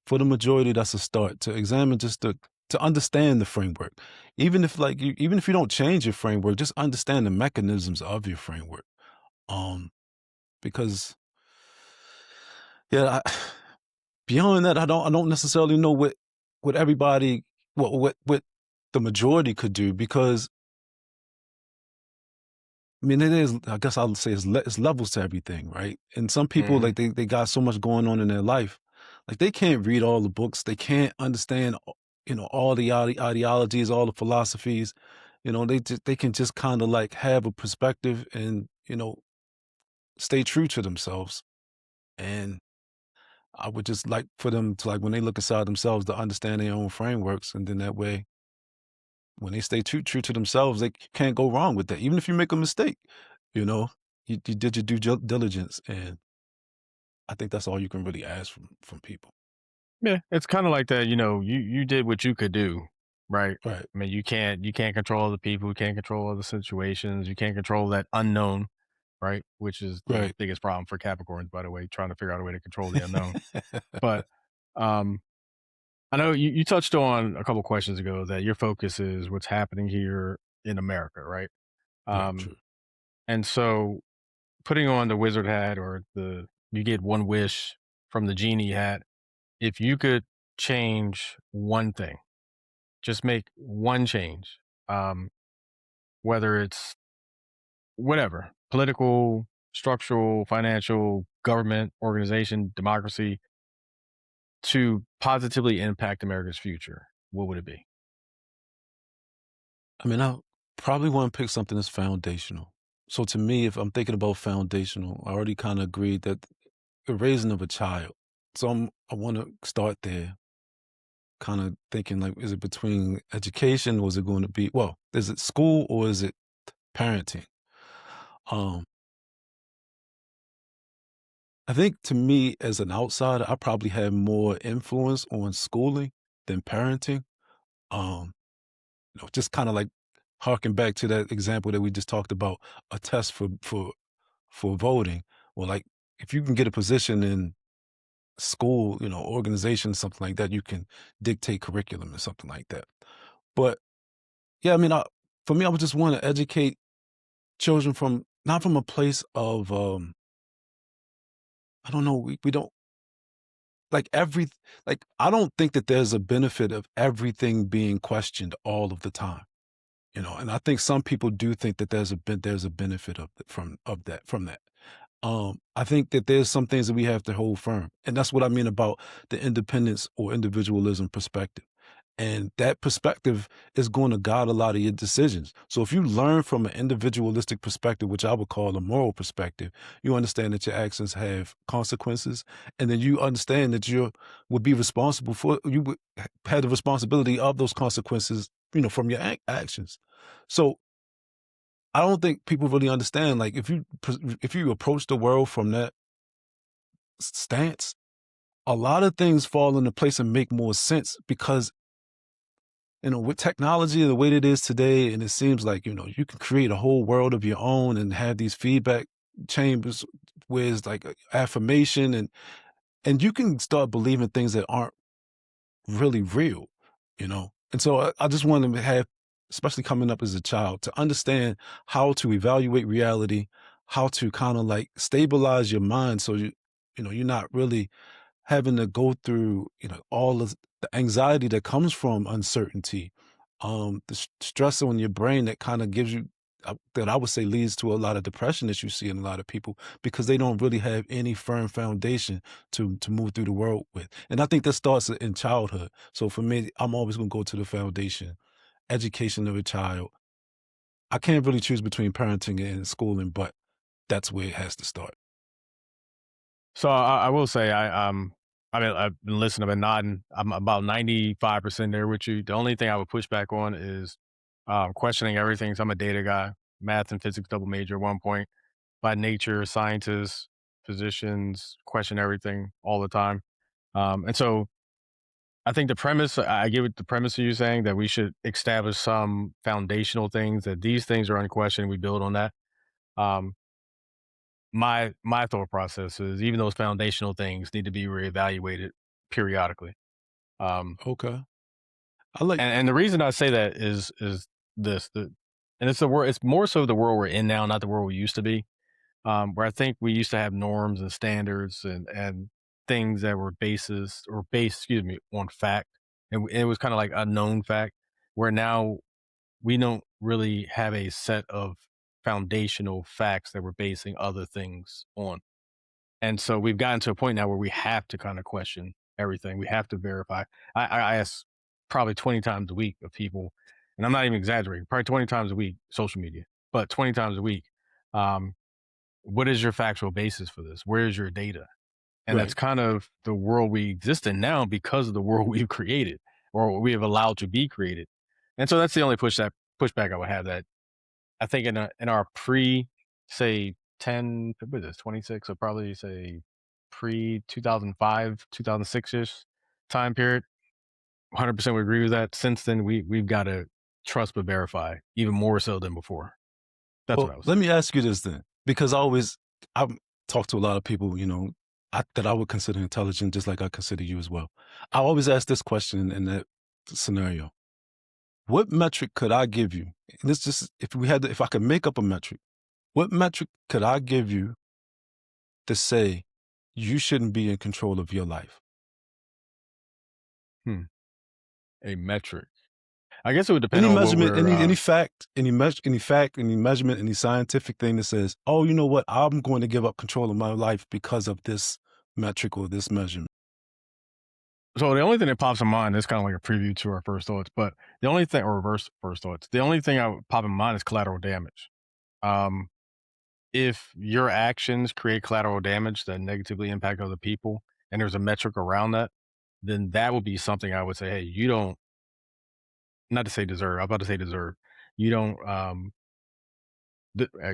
for the majority, that's a start to examine, just to understand the framework. Even if even if you don't change your framework, just understand the mechanisms of your framework. Um, because yeah, beyond that, I don't necessarily know what everybody what the majority could do, because I mean, it is, I guess I would say it's levels to everything, right? And some people, Mhm. like, they got so much going on in their life, like, they can't read all the books, they can't understand, all the ideologies, all the philosophies, they can just kinda, like, have a perspective and, stay true to themselves. And I would just like for them to, like, when they look inside themselves, to understand their own frameworks, and then that way, when they stay true to themselves, they can't go wrong with that. Even if you make a mistake, you know, you did your diligence, and I think that's all you can really ask from people. Yeah, it's kinda like that, you did what you could do, right? Right, I mean, you can't control other people, you can't control other situations, you can't control that unknown, right? Which is the right. biggest problem for Capricorns, by the way, trying to figure out a way to control the unknown. But, um, I know you touched on a couple questions ago that your focus is what's happening here in America, right? Right, Um, true. and so putting on the wizard hat or the you get one wish from the genie hat, if you could change one thing, just make one change, um, whether it's whatever, political, structural, financial, government, organization, democracy, to positively impact America's future, what would it be? I mean, I probably want to pick something that's foundational. So to me, if I'm thinking about foundational, I already kind of agreed that the raising of a child. So I want to start there, kind of thinking, like, is it between education, or is it going to be, well, is it school or is it parenting? Um, I think, to me, as an outsider, I probably have more influence on schooling than parenting. Um, just kind of like harking back to that example that we just talked about, a test for voting. Well, like, if you can get a position in school, organization, something like that, you can dictate curriculum or something like that. But yeah, I mean, for me, I would just want to educate children from, not from a place of, I don't know, we don't, like, I don't think that there's a benefit of everything being questioned all of the time. And I think some people do think that there's a benefit from that. I think that there's some things that we have to hold firm, and that's what I mean about the independence or individualism perspective. And that perspective is going to guide a lot of your decisions. So if you learn from an individualistic perspective, which I would call a moral perspective, you understand that your actions have consequences, and then you understand that you would have the responsibility of those consequences, from your actions. So I don't think people really understand, like, if you approach the world from that stance, a lot of things fall into place and make more sense, because with technology the way that it is today, and it seems like, you can create a whole world of your own and have these feedback chambers where it's like affirmation, and you can start believing things that aren't really real. And so I just want to have, especially coming up as a child, to understand how to evaluate reality, how to kind of like stabilize your mind, so you're not really having to go through, all of the anxiety that comes from uncertainty, the stress on your brain that kind of gives you, that I would say leads to a lot of depression that you see in a lot of people, because they don't really have any firm foundation to move through the world with. And I think that starts in childhood. So for me, I'm always going to go to the foundation, education of a child. I can't really choose between parenting and schooling, but that's where it has to start. So I will say I mean, I've been listening, I've been nodding. I'm about 95% there with you. The only thing I would push back on is questioning everything. So I'm a data guy, math and physics double major at one point. By nature, scientists, physicians question everything all the time. And so I think I get what the premise of you saying, that we should establish some foundational things, that these things are unquestioned. We build on that. Um, my thought process is, even those foundational things need to be reevaluated periodically. Okay. I like. And the reason I say that is this, and it's the world. It's more so the world we're in now, not the world we used to be. Where I think we used to have norms and standards and things that were based, excuse me, on fact, and it was kind of like a known fact. Where now we don't really have a set of foundational facts that we're basing other things on. And so we've gotten to a point now where we have to kind of question everything. We have to verify. I ask probably 20 times a week of people, and I'm not even exaggerating, probably 20 times a week, social media, but 20 times a week. Um, what is your factual basis for this? Where is your data? And that's Right. kind of the world we exist in now because of the world we've created or we have allowed to be created. And so that's the only pushback I would have, that I think in our pre, say 10, what is this, 26, so probably say pre 2005, 2006 ish time period. 100% would agree with that. Since then, we've got to trust but verify even more so than before. That's what Well, I would say. let me ask you this then, because I talk to a lot of people, that I would consider intelligent, just like I consider you as well. I always ask this question in that scenario: what metric could I give you? And it's just if I could make up a metric, what metric could I give you to say you shouldn't be in control of your life? A metric. I guess it would depend Any on what measurement, we're. any fact, any fact, any measurement, any scientific thing that says, oh, you know what, I'm going to give up control of my life because of this metric or this measurement. So the only thing that pops in mind is kind of like a preview to our first thoughts, but the only thing, or reverse first thoughts, the only thing I would pop in mind is collateral damage. Um, if your actions create collateral damage that negatively impact other people, and there's a metric around that, then that would be something I would say, hey, you don't, not to say deserve, I'm about to say deserve. You don't,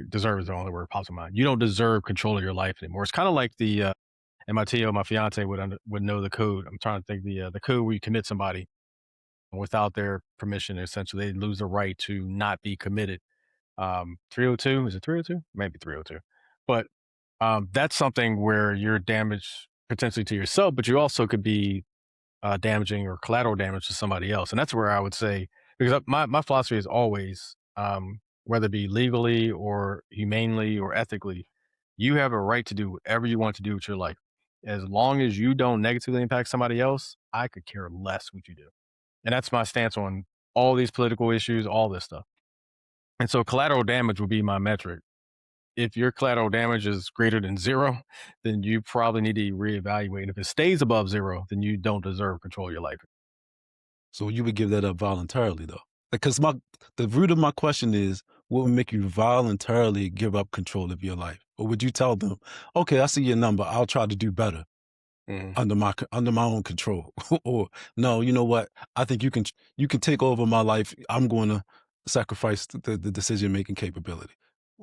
deserve is the only word that pops in mind. You don't deserve control of your life anymore. It's kind of like and my Tio, my fiance would know the code. I'm trying to think the code where you commit somebody without their permission. Essentially, they lose the right to not be committed. 302, is it 302? Maybe 302. But that's something where you're damaged potentially to yourself, but you also could be damaging or collateral damage to somebody else. And that's where I would say, because my philosophy is always, whether it be legally or humanely or ethically, you have a right to do whatever you want to do with your life. As long as you don't negatively impact somebody else, I could care less what you do. And that's my stance on all these political issues, all this stuff. And so collateral damage would be my metric. If your collateral damage is greater than zero, then you probably need to reevaluate. If it stays above zero, then you don't deserve control of your life. So you would give that up voluntarily, though? Because the root of my question is, what would make you voluntarily give up control of your life? Or would you tell them, okay, I see your number, I'll try to do better under my own control? Or no, you know what? I think you can take over my life. I'm going to sacrifice the decision making capability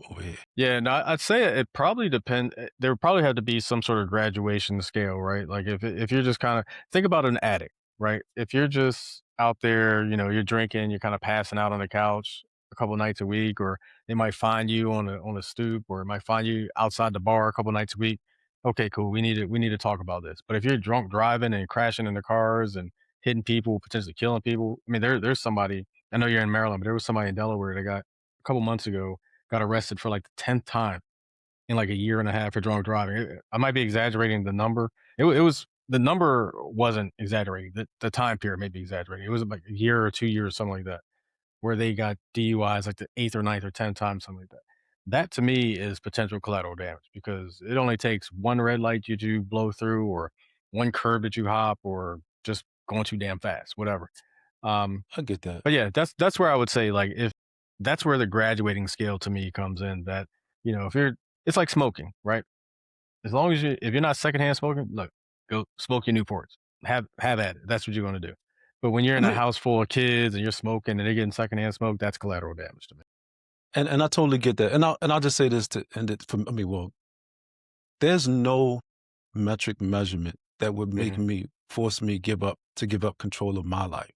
over here. Yeah, no, I'd say it probably depend. There would probably have to be some sort of graduation scale, right? Like if you're just kind of think about an addict, right? If you're just out there, you're drinking, you're kind of passing out on the couch a couple nights a week, or they might find you on a stoop, or it might find you outside the bar a couple nights a week. Okay, cool. We need to talk about this. But if you're drunk driving and crashing into cars and hitting people, potentially killing people, I mean, there's somebody. I know you're in Maryland, but there was somebody in Delaware that got a couple months ago got arrested for like the 10th time in like a year and a half for drunk driving. I might be exaggerating the number. It was the number wasn't exaggerating. The time period may be exaggerating. It was like a year or 2 years, something like that, where they got DUIs like the 8th or 9th or 10th time, something like that. That to me is potential collateral damage because it only takes one red light you blow through, or one curb that you hop, or just going too damn fast, whatever. Um, I get that. but yeah, that's where I would say, like, if that's where the graduating scale to me comes in, that, if it's like smoking, right? As long as if you're not secondhand smoking, look, go smoke your Newports. Have at it. That's what you're going to do. But when you're in And a I, house full of kids and you're smoking and they're getting secondhand smoke, that's collateral damage to me. and I totally get that. And I'll just say this to end it. There's no metric measurement that would force me give up control of my life.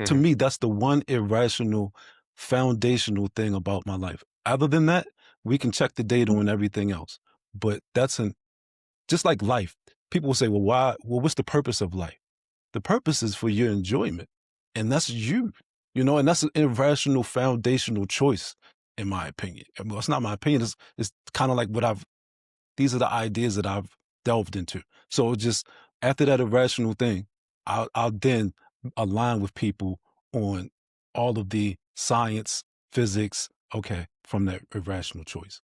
To me, that's the one irrational, foundational thing about my life. Other than that, we can check the data on everything else. But just like life, people will say, well, why? Well, what's the purpose of life? The purpose is for your enjoyment. And that's you, and that's an irrational foundational choice, in my opinion. Well, it's not my opinion. It's kind of like these are the ideas that I've delved into. So just after that irrational thing, I'll then align with people on all of the science, physics, okay, from that irrational choice.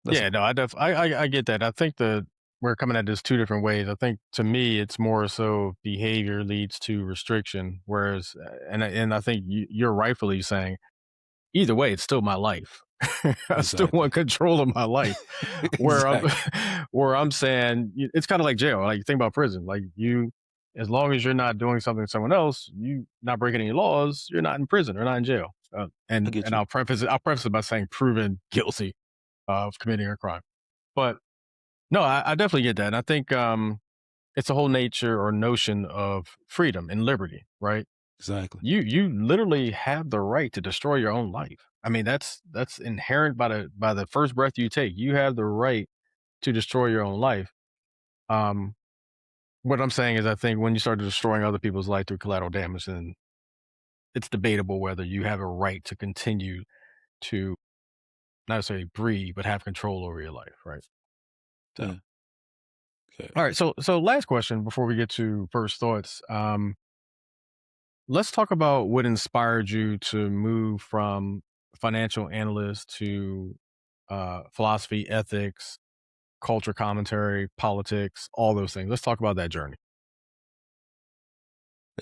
That's Yeah, all. no, I get that. I think that we're coming at this two different ways. I think to me, it's more so behavior leads to restriction, whereas, and I think you're rightfully saying either way, it's still my life. I still Exactly. want control of my life. Where I'm, Exactly. where I'm saying it's kind of like jail. Like think about prison. Like as long as you're not doing something to someone else, you not breaking any laws, you're not in prison or not in jail. I And get and you. I'll preface it by saying proven guilty of committing a crime. But no, I definitely get that. And I think it's a whole nature or notion of freedom and liberty, right? Exactly. You literally have the right to destroy your own life. I mean, that's inherent by the first breath you take. You have the right to destroy your own life. Um, what I'm saying is, I think when you start destroying other people's life through collateral damage, then it's debatable whether you have a right to continue to not necessarily breathe, but have control over your life, right? So, Yeah. Okay. all right. So last question before we get to first thoughts. Let's talk about what inspired you to move from financial analyst to philosophy, ethics, culture commentary, politics, all those things. Let's talk about that journey.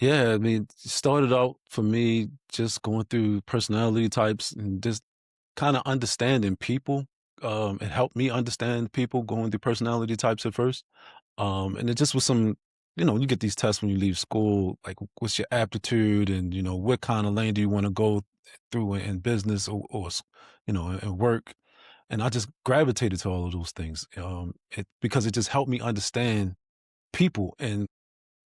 Yeah, I mean, it started out for me just going through personality types and just kind of understanding people. It helped me understand people going through personality types at first. And it just was some, you get these tests when you leave school, like what's your aptitude and, what kind of lane do you want to go through in business or in work. And I just gravitated to all of those things because it just helped me understand people. And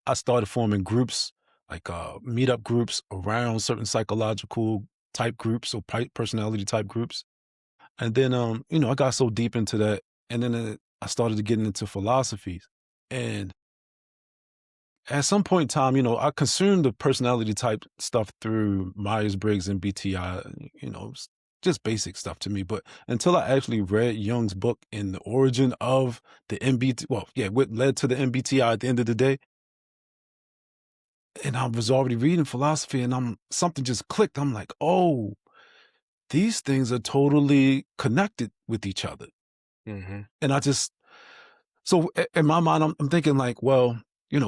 I started forming groups, like meetup groups around certain psychological type groups or personality type groups. And then, I got so deep into that. And then I started getting into philosophies. And at some point in time, I consumed the personality type stuff through Myers-Briggs and BTI, it's just basic stuff to me. But until I actually read Jung's book in the origin of the MBT, well, yeah, what led to the MBTI at the end of the day, and I was already reading philosophy and something just clicked. I'm like, oh, these things are totally connected with each other. Mm-hmm. And so in my mind, I'm thinking like, well,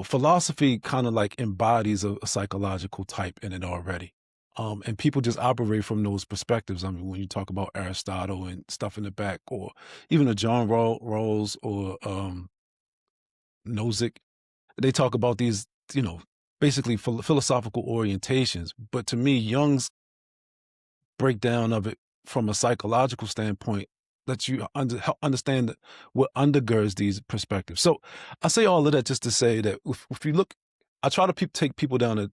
philosophy kind of like embodies a psychological type in it already. And people just operate from those perspectives. I mean, when you talk about Aristotle and stuff in the back, or even a John Rawls or Nozick, they talk about these, basically philosophical orientations. But to me, Jung's breakdown of it from a psychological standpoint lets you understand what undergirds these perspectives. So I say all of that just to say that if you look, I try to take people down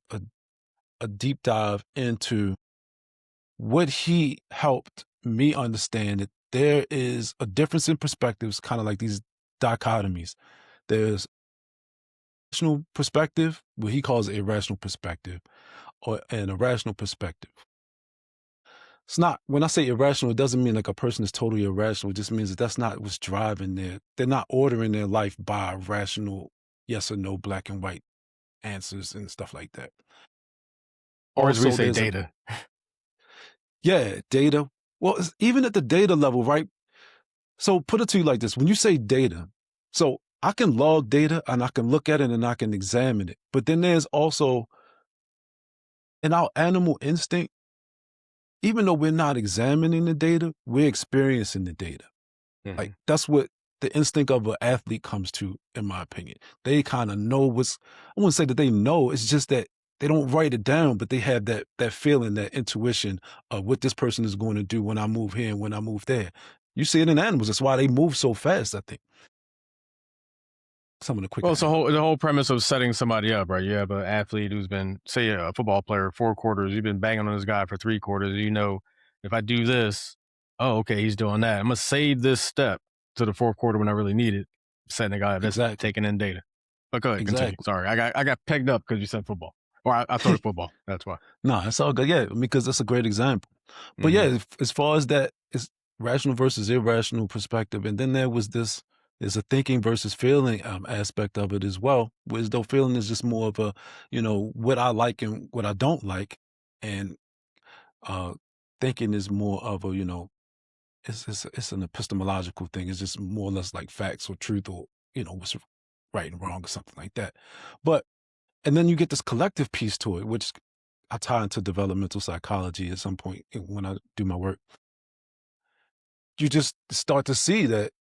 a deep dive into what he helped me understand, that there is a difference in perspectives, kind of like these dichotomies. There's rational perspective, what he calls irrational perspective, or an irrational perspective. It's not, when I say irrational, it doesn't mean like a person is totally irrational. It just means that that's not what's driving they're not ordering their life by rational yes or no, black and white answers and stuff like that. Or as we Also, say, there's data. data. Well, even at the data level, right? So put it to you like this. When you say data, so I can log data and I can look at it and I can examine it. But then there's also in our animal instinct, even though we're not examining the data, we're experiencing the data. Mm-hmm. Like that's what the instinct of an athlete comes to, in my opinion. They kind of know I wouldn't say that they know, it's just that they don't write it down, but they have that feeling, that intuition of what this person is going to do when I move here and when I move there. You see it in animals. That's why they move so fast, I think. Some of the quicker Well, it's animals. the whole premise of setting somebody up, right? You have an athlete who's been, say, a football player, 4 quarters. You've been banging on this guy for 3 quarters. You know, if I do this, oh, okay, he's doing that. I'm gonna save this step to the fourth quarter when I really need it. setting a guy that's Exactly. taking in data. But go ahead, continue. Exactly. Sorry, I got pegged up because you said football, or I thought of football. That's why. No, it's all good. Yeah, because that's a great example. But Mhm. yeah, as far as that is rational versus irrational perspective, and then there's a thinking versus feeling aspect of it as well. Whereas though feeling is just more of a, what I like and what I don't like, and uh, thinking is more of a, it's an epistemological thing. It's just more or less like facts or truth or what's right and wrong or something like that. But and then you get this collective piece to it, which I tie into developmental psychology at some point when I do my work. You just start to see that,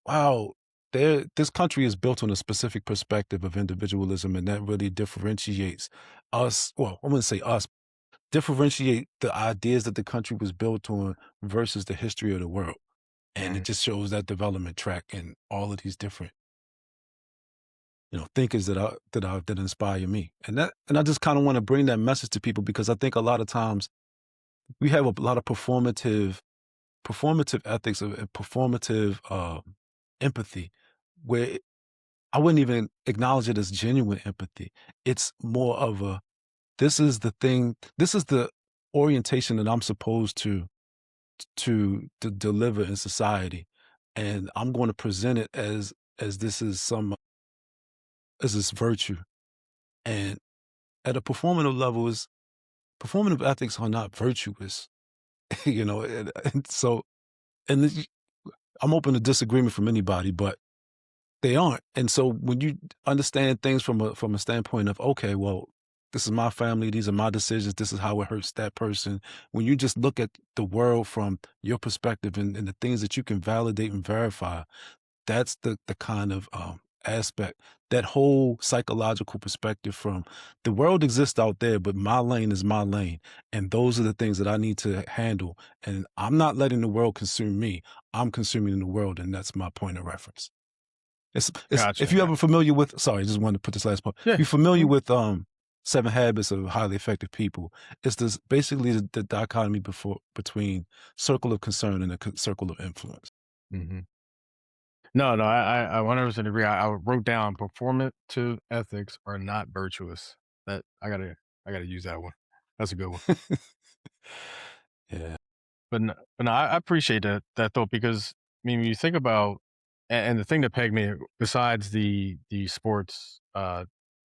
wow, this country is built on a specific perspective of individualism, and that really differentiates us. Well, I wouldn't say us, differentiate the ideas that the country was built on versus the history of the world. And it Mhm. just shows that development track in all of these different, thinkers that inspire me. And I just kind of want to bring that message to people because I think a lot of times we have a lot of performative ethics and performative empathy where I wouldn't even acknowledge it as genuine empathy. It's more of a this is the orientation that I'm supposed to deliver in society, and I'm going to present it as this is as this virtue. And at a performative level, is performative ethics are not virtuous, and so and this- I'm open to disagreement from anybody, but they aren't. And so when you understand things from a standpoint of, okay, well, this is my family, these are my decisions, this is how it hurts that person. When you just look at the world from your perspective and the things that you can validate and verify, that's the kind of aspect, that whole psychological perspective from the world exists out there, but my lane is my lane. And those are the things that I need to handle. And I'm not letting the world consume me. I'm consuming the world. And that's my point of reference. It's if Gotcha. you ever familiar with, sorry, I just wanted to put this last part. If Yeah. you're familiar Mhm. with 7 Habits of Highly Effective People, it's this basically the dichotomy between circle of concern and a circle of influence. Mhm. No, I 100% agree. I wrote down performative ethics are not virtuous. That I gotta use that one. That's a good one. Yeah. But no, I appreciate that thought because I mean, when you think about and the thing that pegged me besides the sports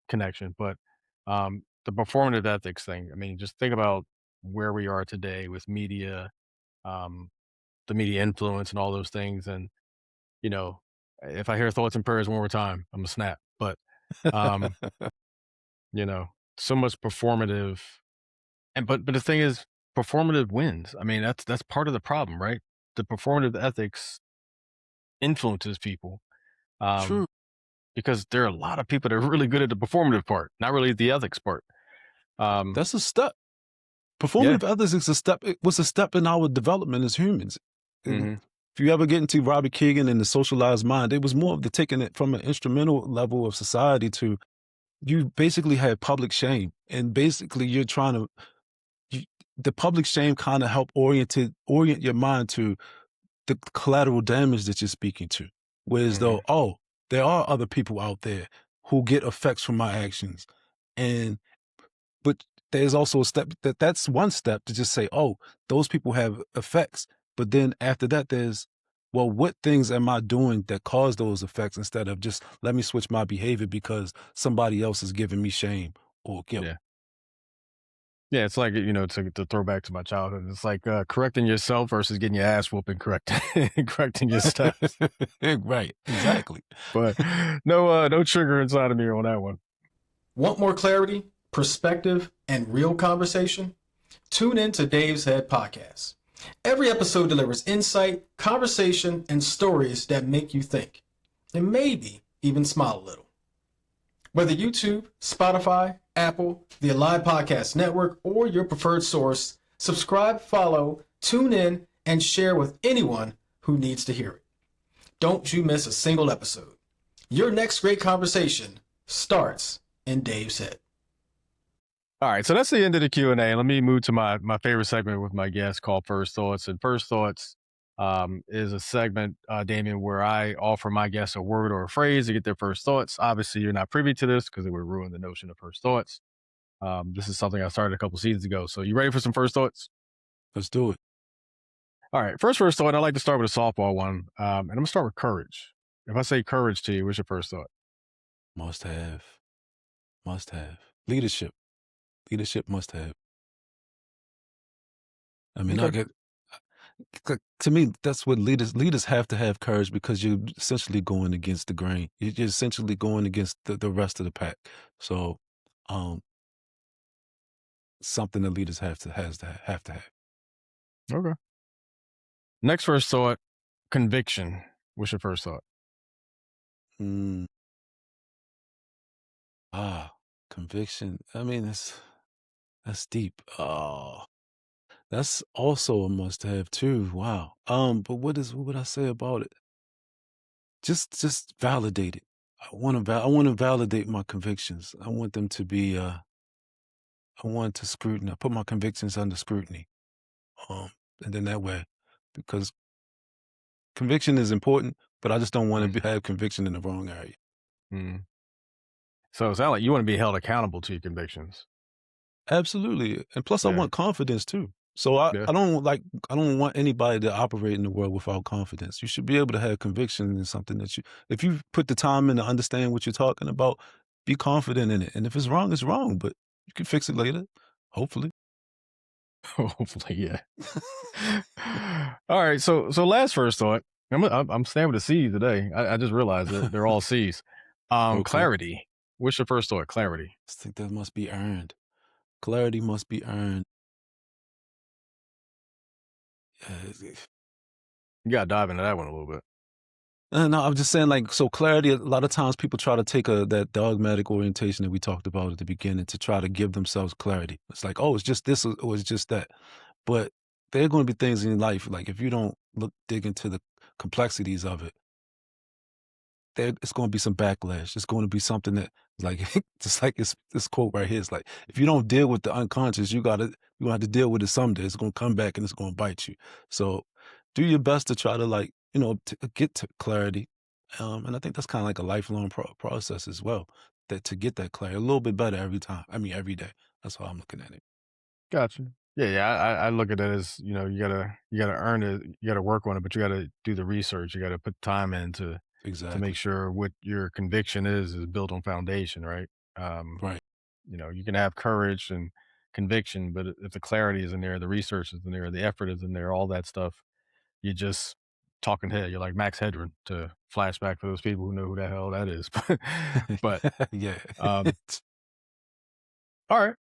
connection, but the performative ethics thing. I mean, just think about where we are today with media, um, the media influence, and all those things. And you know, if I hear thoughts and prayers one more time, I'm gonna snap. But um, you know, so much performative, and but the thing is, performative wins. I mean, that's part of the problem, right? The performative ethics influences people, True. um, because there are a lot of people that are really good at the performative part, not really the ethics part. Um, That's a step. yeah. Performative ethics is a step. It was a step in our development as humans. Hmm. If you ever get into Robert Keegan and the socialized mind, it was more of the taking it from an instrumental level of society to you basically had public shame. And basically you're trying to, you, the public shame kind of help orient your mind to the collateral damage that you're speaking to. Whereas Hmm. though, oh, there are other people out there who get effects from my actions. And but there's also a step that's one step to just say, oh, those people have effects. But then after that, there's, well, what things am I doing that cause those effects instead of just let me switch my behavior because somebody else is giving me shame or guilt. Yeah. Yeah, it's like, to throw back to my childhood, it's like correcting yourself versus getting your ass whooping correcting your steps. Right, exactly. But no trigger inside of me on that one. Want more clarity, perspective, and real conversation? Tune in to Dave's Head Podcast. Every episode delivers insight, conversation, and stories that make you think, and maybe even smile a little. Whether YouTube, Spotify, Apple, the Alive Podcast Network, or your preferred source, subscribe, follow, tune in, and share with anyone who needs to hear it. Don't you miss a single episode. Your next great conversation starts in Dave's head. All right, so that's the end of the Q&A. Let me move to my favorite segment with my guest called First Thoughts. And First Thoughts is a segment, Damien, where I offer my guests a word or a phrase to get their first thoughts. Obviously, you're not privy to this because it would ruin the notion of first thoughts. This is something I started a couple seasons ago. So, you ready for some first thoughts? Let's do it. All right. First thought, I like to start with a softball one. And I'm going to start with courage. If I say courage to you, what's your first thought? Must have. Must have. Leadership. Leadership must have. I mean, I Okay. get to me, that's what leaders have to have courage because you're essentially going against the grain. You're essentially going against the rest of the pack. So, um, something that leaders have to have. Okay. Next first thought, conviction. What's your first thought? Mm, conviction. I mean, that's deep. Oh, that's also a must have too. Wow. But what would I say about it? Just validate it. I want to validate my convictions. I want them to be I want to scrutinize, put my convictions under scrutiny. Um, and then that way, because conviction is important, but I just don't want Mm, to have conviction in the wrong area. mm. So it sounds like you want to be held accountable to your convictions. Absolutely. And plus I Yeah. want confidence too. So Yeah. I don't want anybody to operate in the world without confidence. You should be able to have conviction in something that if you put the time in to understand what you're talking about, be confident in it. And if it's wrong, but you can fix it later, hopefully. Hopefully, yeah. All right. So last first thought. I'm staying with a C today. I just realized they're all C's. Okay. Clarity. What's your first thought? Clarity. I think that must be earned. Clarity must be earned. Uh, You gotta dive into that one a little bit. No, I'm just saying, like, so clarity, a lot of times people try to take that dogmatic orientation that we talked about at the beginning to try to give themselves clarity. It's like, oh, it's just this or it's just that. But there are going to be things in your life, like if you don't dig into the complexities of it, it's going to be some backlash. It's going to be something that, like, just like this quote right here, it's like, if you don't deal with the unconscious, you gonna have to deal with it someday. It's going to come back and it's going to bite you. So do your best to try to, like, to get to clarity. And I think that's kind of like a lifelong process as well, that to get that clarity a little bit better every time. I mean, every day. That's how I'm looking at it. Gotcha. Yeah, yeah. I look at it as, you gotta earn it, you gotta work on it, but you gotta do the research. You gotta put time in to make Exactly. sure what your conviction is built on foundation, right? Um, Right. you can have courage and conviction, but if the clarity is in there, the research is in there, the effort is in there, all that stuff, you just talking head. You're like Max Headroom to flashback for those people who know who the hell that is. But Yeah. um, all right.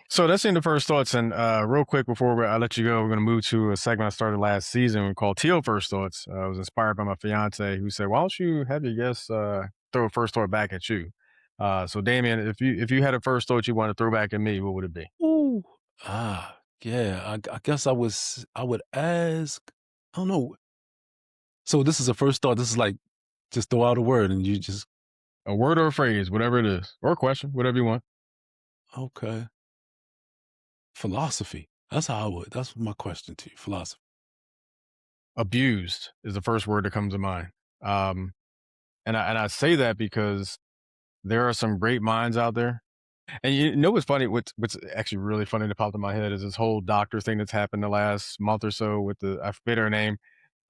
So that's in the first thoughts. And real quick before I let you go, we're going to move to a segment I started last season called Teal First Thoughts. I was inspired by my fiance who said, "Why don't you have your guests throw a first thought back at you?" So Damien, if you had a first thought you want to throw back at me, what would it be? Ooh. Yeah. I guess I would ask, I don't know. So this is a first thought. This is like just throw out a word and you just A word or a phrase, whatever it is, or a question, whatever you want. okay. Philosophy. That's how I would. That's my question to you. Philosophy. Abused is the first word that comes to mind. Um, and I say that because there are some great minds out there. And you know what's funny? What's actually really funny that popped in my head is this whole doctor thing that's happened the last month or so with I forget her name.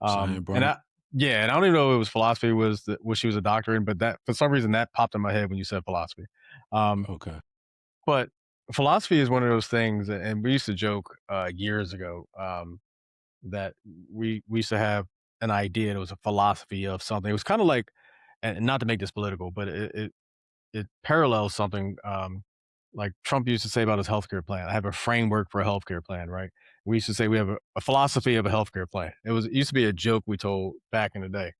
Cheyenne And Brown. I yeah, and I don't even know if it was philosophy was she was a doctor in, but that for some reason that popped in my head when you said philosophy. Um, Okay. but philosophy is one of those things, and we used to joke years ago that we used to have an idea. It was a philosophy of something. It was kind of like, and not to make this political, but it parallels something like Trump used to say about his healthcare plan. I have a framework for a healthcare plan, right? We used to say we have a philosophy of a healthcare plan. It used to be a joke we told back in the day.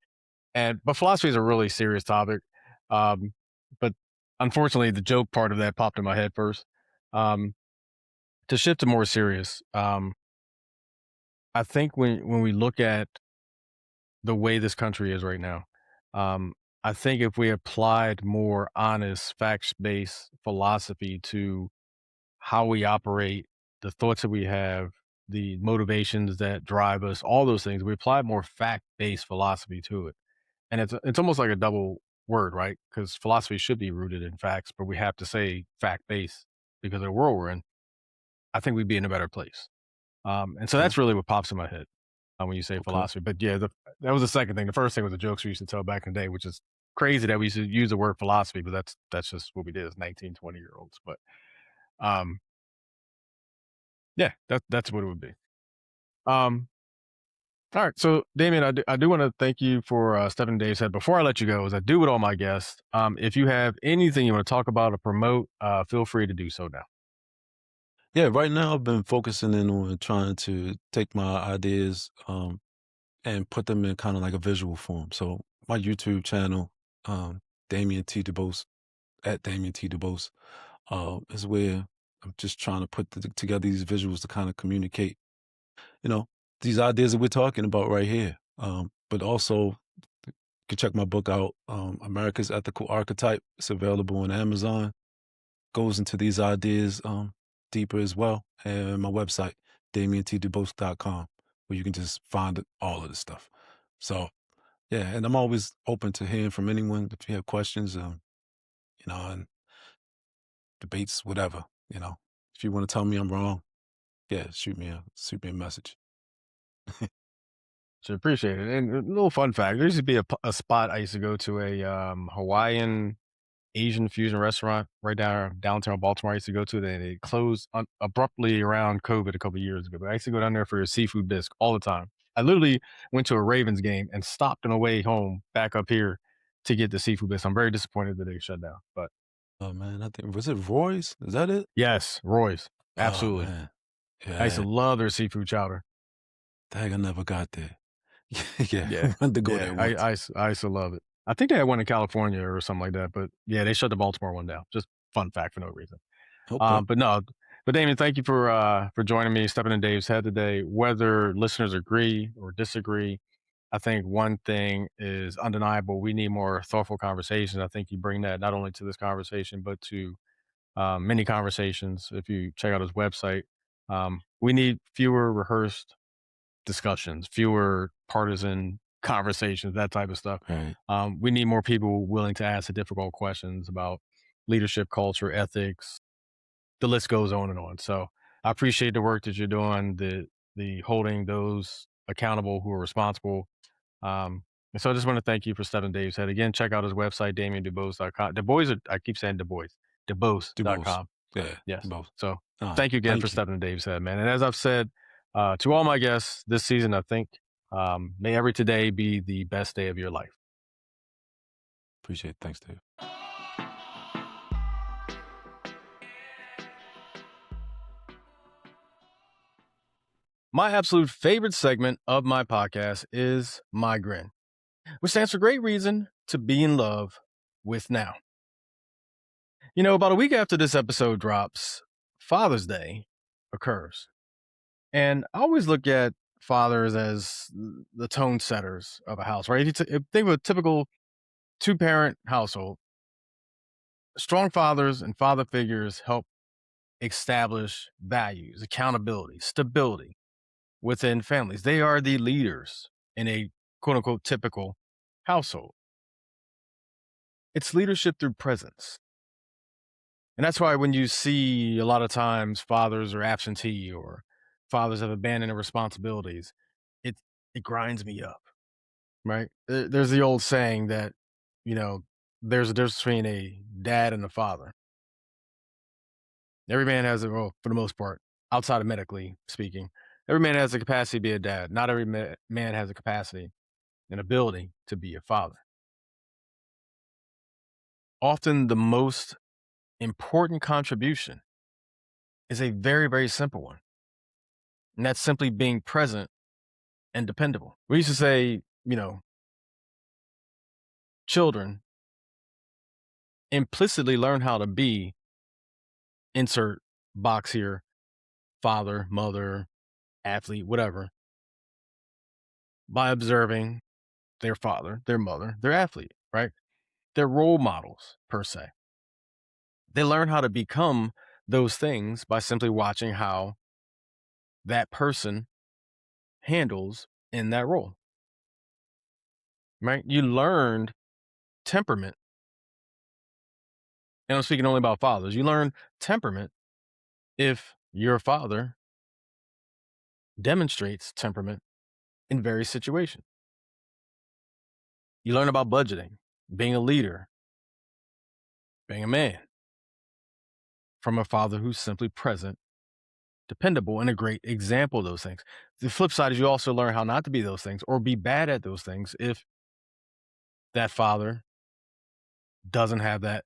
But philosophy is a really serious topic. Um, but unfortunately, the joke part of that popped in my head first. Um, to shift to more serious, I think when we look at the way this country is right now, um, I think if we applied more honest, facts based philosophy to how we operate, the thoughts that we have, the motivations that drive us, all those things. We apply more fact-based philosophy to it. And it's almost like a double word, right? Because philosophy should be rooted in facts, but we have to say fact-based because of the world we're in. I think we'd be in a better place. And so Okay. that's really what pops in my head when you say Okay. philosophy. But yeah, that was the second thing. The first thing was the jokes we used to tell back in the day, which is crazy that we used to use the word philosophy, but that's just what we did as 19, 20-year-olds. But um, yeah, that's what it would be. Um, all right. So Damien, I do want to thank you for stepping in Dave's head. Before I let you go, as I do with all my guests, if you have anything you want to talk about or promote, feel free to do so now. Yeah, right now I've been focusing in on trying to take my ideas and put them in kind of like a visual form. So my YouTube channel, Damien T. Dubose, at Damien T. Dubose, is where I'm just trying to put together these visuals to kind of communicate, you know, these ideas that we're talking about right here. But also, you can check my book out, America's Ethical Archetype. It's available on Amazon. Goes into these ideas deeper as well. And my website, damientdubose.com, where you can just find all of this stuff. So, yeah, and I'm always open to hearing from anyone if you have questions, and debates, whatever, If you want to tell me I'm wrong, yeah, shoot me a message. So appreciate it. And a little fun fact: there used to be a spot I used to go to, a Hawaiian Asian fusion restaurant right downtown Baltimore. I used to go to. They closed abruptly around COVID a couple of years ago. But I used to go down there for a seafood bisque all the time. I literally went to a Ravens game and stopped on the way home back up here to get the seafood bisque. I'm very disappointed that they shut down. But Oh man, I think was it Roy's? Is that it? yes, Roy's, Oh absolutely. man, I used to yeah. love their seafood chowder. Dang, I never got there. Yeah, Yeah, wanted to go yeah, there I once. I used I used to love it. I think they had one in California or something like that, but yeah, they shut the Baltimore one down. Just fun fact for no reason. Okay. But no, but Damien, thank you for joining me, stepping in Dave's head today. Whether listeners agree or disagree, I think one thing is undeniable: we need more thoughtful conversations. I think you bring that not only to this conversation but to many conversations. If you check out his website, we need fewer rehearsed discussions, fewer partisan conversations, that type of stuff. Right. We need more people willing to ask the difficult questions about leadership, culture, ethics. The list goes on and on. So I appreciate the work that you're doing, the holding those accountable who are responsible. And so I just want to thank you for stepping Dave's head. Again, check out his website, DamienDubose.com. DuBois, I keep saying DuBois, Do both. DuBose.com. Yeah, do Yes. both. So All right. thank you again for Thank you. stepping in Dave's head, man. And as I've said to all my guests this season, I think, may every today be the best day of your life. Appreciate it. Thanks, Dave. My absolute favorite segment of my podcast is My Grin, which stands for great reason to be in love with now. You know, about a week after this episode drops, Father's Day occurs. And I always look at fathers as the tone setters of a house, right? If you think of a typical two-parent household, strong fathers and father figures help establish values, accountability, stability within families. They are the leaders in a quote unquote typical household. It's leadership through presence. And that's why when you see a lot of times fathers are absentee or fathers have abandoned their responsibilities, it it grinds me up, right? There's the old saying that, you know, there's a difference between a dad and a father. Every man has a role, for the most part, outside of medically speaking. Every man has the capacity to be a dad. Not every man has a capacity and ability to be a father. Often the most important contribution is a very, very simple one. And that's simply being present and dependable. We used to say, you know, children implicitly learn how to be, insert box here, father, mother, athlete, whatever, by observing their father, their mother, their athlete, right? They're role models, per se. They learn how to become those things by simply watching how that person handles in that role, right? You learned temperament, and I'm speaking only about fathers. You learn temperament if your father demonstrates temperament in various situations. You learn about budgeting, being a leader, being a man from a father who's simply present, dependable, and a great example of those things. The flip side is you also learn how not to be those things or be bad at those things if that father doesn't have that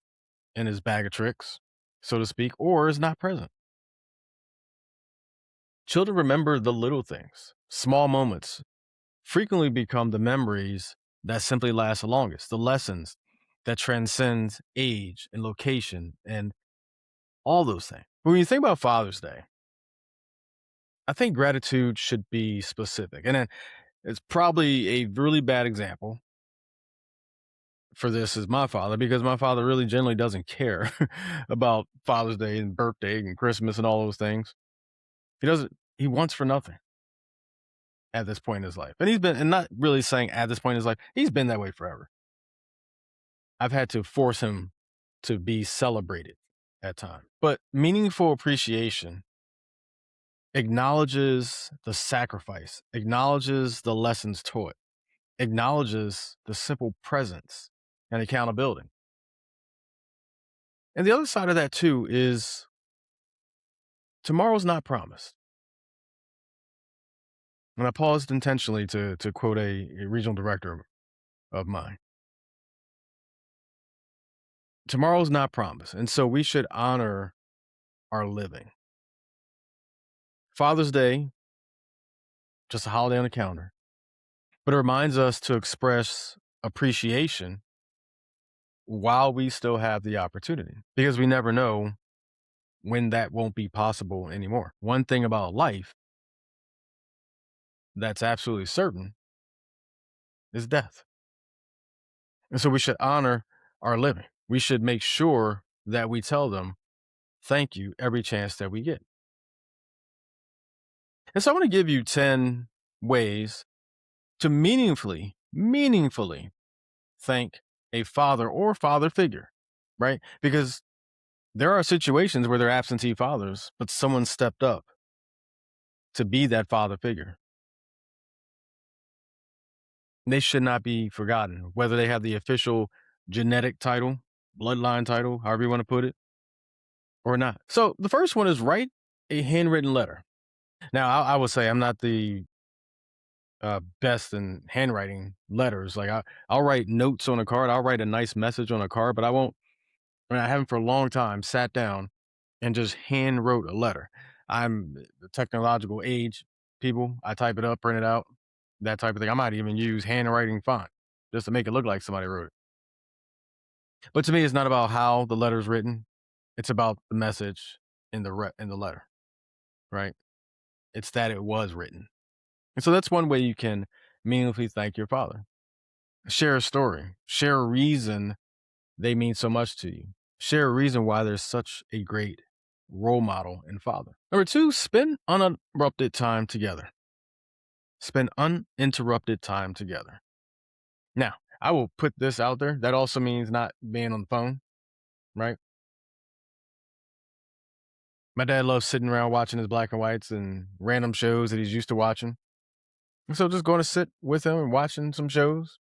in his bag of tricks, so to speak, or is not present. Children remember the little things. Small moments frequently become the memories that simply last the longest, the lessons that transcend age and location and all those things. When you think about Father's Day, I think gratitude should be specific. And then it's probably a really bad example for this is my father, because my father really generally doesn't care about Father's Day and birthday and Christmas and all those things. He wants for nothing at this point in his life. And he's been, and not really saying at this point in his life, he's been that way forever. I've had to force him to be celebrated at times. But meaningful appreciation acknowledges the sacrifice, acknowledges the lessons taught, acknowledges the simple presence and accountability. And the other side of that too is tomorrow's not promised. And I paused intentionally to quote a regional director of mine. Tomorrow's not promised. And so we should honor our living. Father's Day, just a holiday on the calendar, but it reminds us to express appreciation while we still have the opportunity, because we never know when that won't be possible anymore. One thing about life that's absolutely certain is death. And so we should honor our living. We should make sure that we tell them thank you every chance that we get. And so I want to give you 10 ways to meaningfully thank a father or father figure, right? Because there are situations where they're absentee fathers, but someone stepped up to be that father figure. They should not be forgotten, whether they have the official genetic title, bloodline title, however you want to put it, or not. So the first one is write a handwritten letter. Now, I would say I'm not the best in handwriting letters. Like I'll write notes on a card. I'll write a nice message on a card, but I won't. I mean, I haven't for a long time sat down and just hand wrote a letter. I'm the technological age people. I type it up, print it out, that type of thing. I might even use handwriting font just to make it look like somebody wrote it. But to me, it's not about how the letter's written. It's about the message in the letter, right? It's that it was written. And so that's one way you can meaningfully thank your father. Share a story. Share a reason they mean so much to you. Share a reason why there's such a great role model and father. Number 2, spend uninterrupted time together. Spend uninterrupted time together. Now, I will put this out there. That also means not being on the phone, right? My dad loves sitting around watching his black and whites and random shows that he's used to watching. And so just going to sit with him and watching some shows,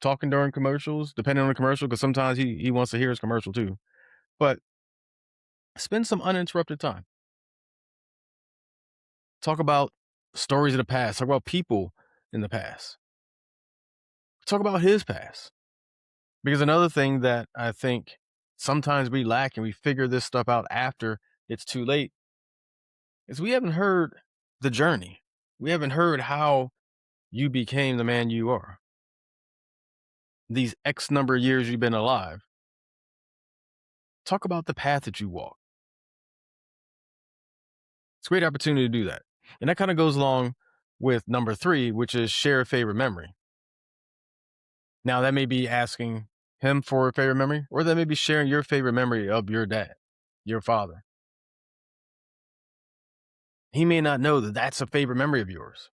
talking during commercials, depending on the commercial, because sometimes he wants to hear his commercial too. But spend some uninterrupted time. Talk about stories of the past. Talk about people in the past. Talk about his past. Because another thing that I think sometimes we lack and we figure this stuff out after it's too late is we haven't heard the journey. We haven't heard how you became the man you are. These X number of years you've been alive. Talk about the path that you walk. It's a great opportunity to do that. And that kind of goes along with number 3, which is share a favorite memory. Now, that may be asking him for a favorite memory, or that may be sharing your favorite memory of your dad, your father. He may not know that that's a favorite memory of yours.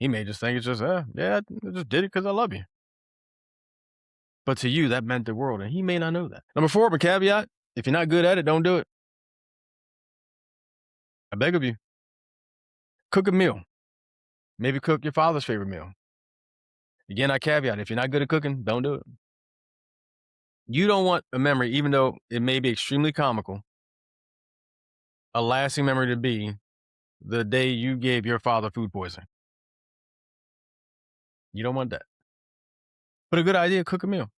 He may just think it's just, yeah, I just did it because I love you. But to you, that meant the world, and he may not know that. Number 4, but caveat, if you're not good at it, don't do it. I beg of you. Cook a meal. Maybe cook your father's favorite meal. Again, I caveat, if you're not good at cooking, don't do it. You don't want a memory, even though it may be extremely comical, a lasting memory to be the day you gave your father food poisoning. You don't want that. But a good idea, cook a meal.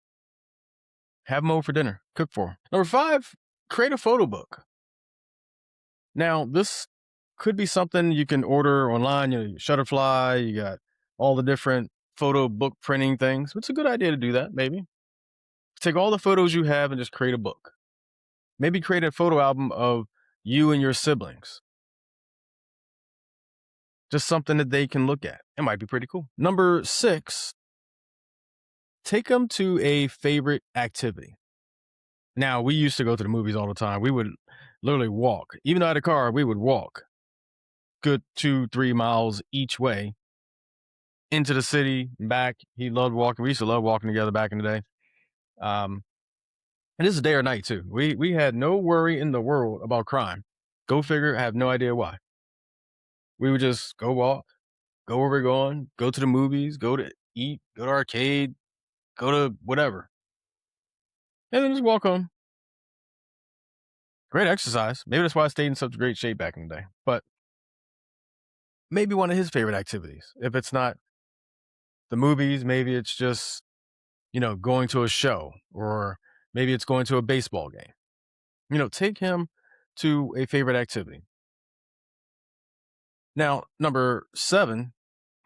Have them over for dinner. Cook for them. Number 5, create a photo book. Now, this could be something you can order online. Shutterfly, you got all the different photo book printing things. It's a good idea to do that, maybe. Take all the photos you have and just create a book. Maybe create a photo album of you and your siblings. Just something that they can look at. It might be pretty cool. Number 6, take them to a favorite activity. Now, we used to go to the movies all the time. We would literally walk. Even though I had a car, we would walk good 2-3 miles each way into the city and back. He loved walking. We used to love walking together back in the day. And this is day or night too. We had no worry in the world about crime. Go figure. I have no idea why. We would just go walk, go where we're going, go to the movies, go to eat, go to arcade, go to whatever, and then just walk home. Great exercise. Maybe that's why I stayed in such great shape back in the day. But maybe one of his favorite activities. If it's not the movies, maybe it's just, going to a show, or maybe it's going to a baseball game. Take him to a favorite activity. Now, number 7,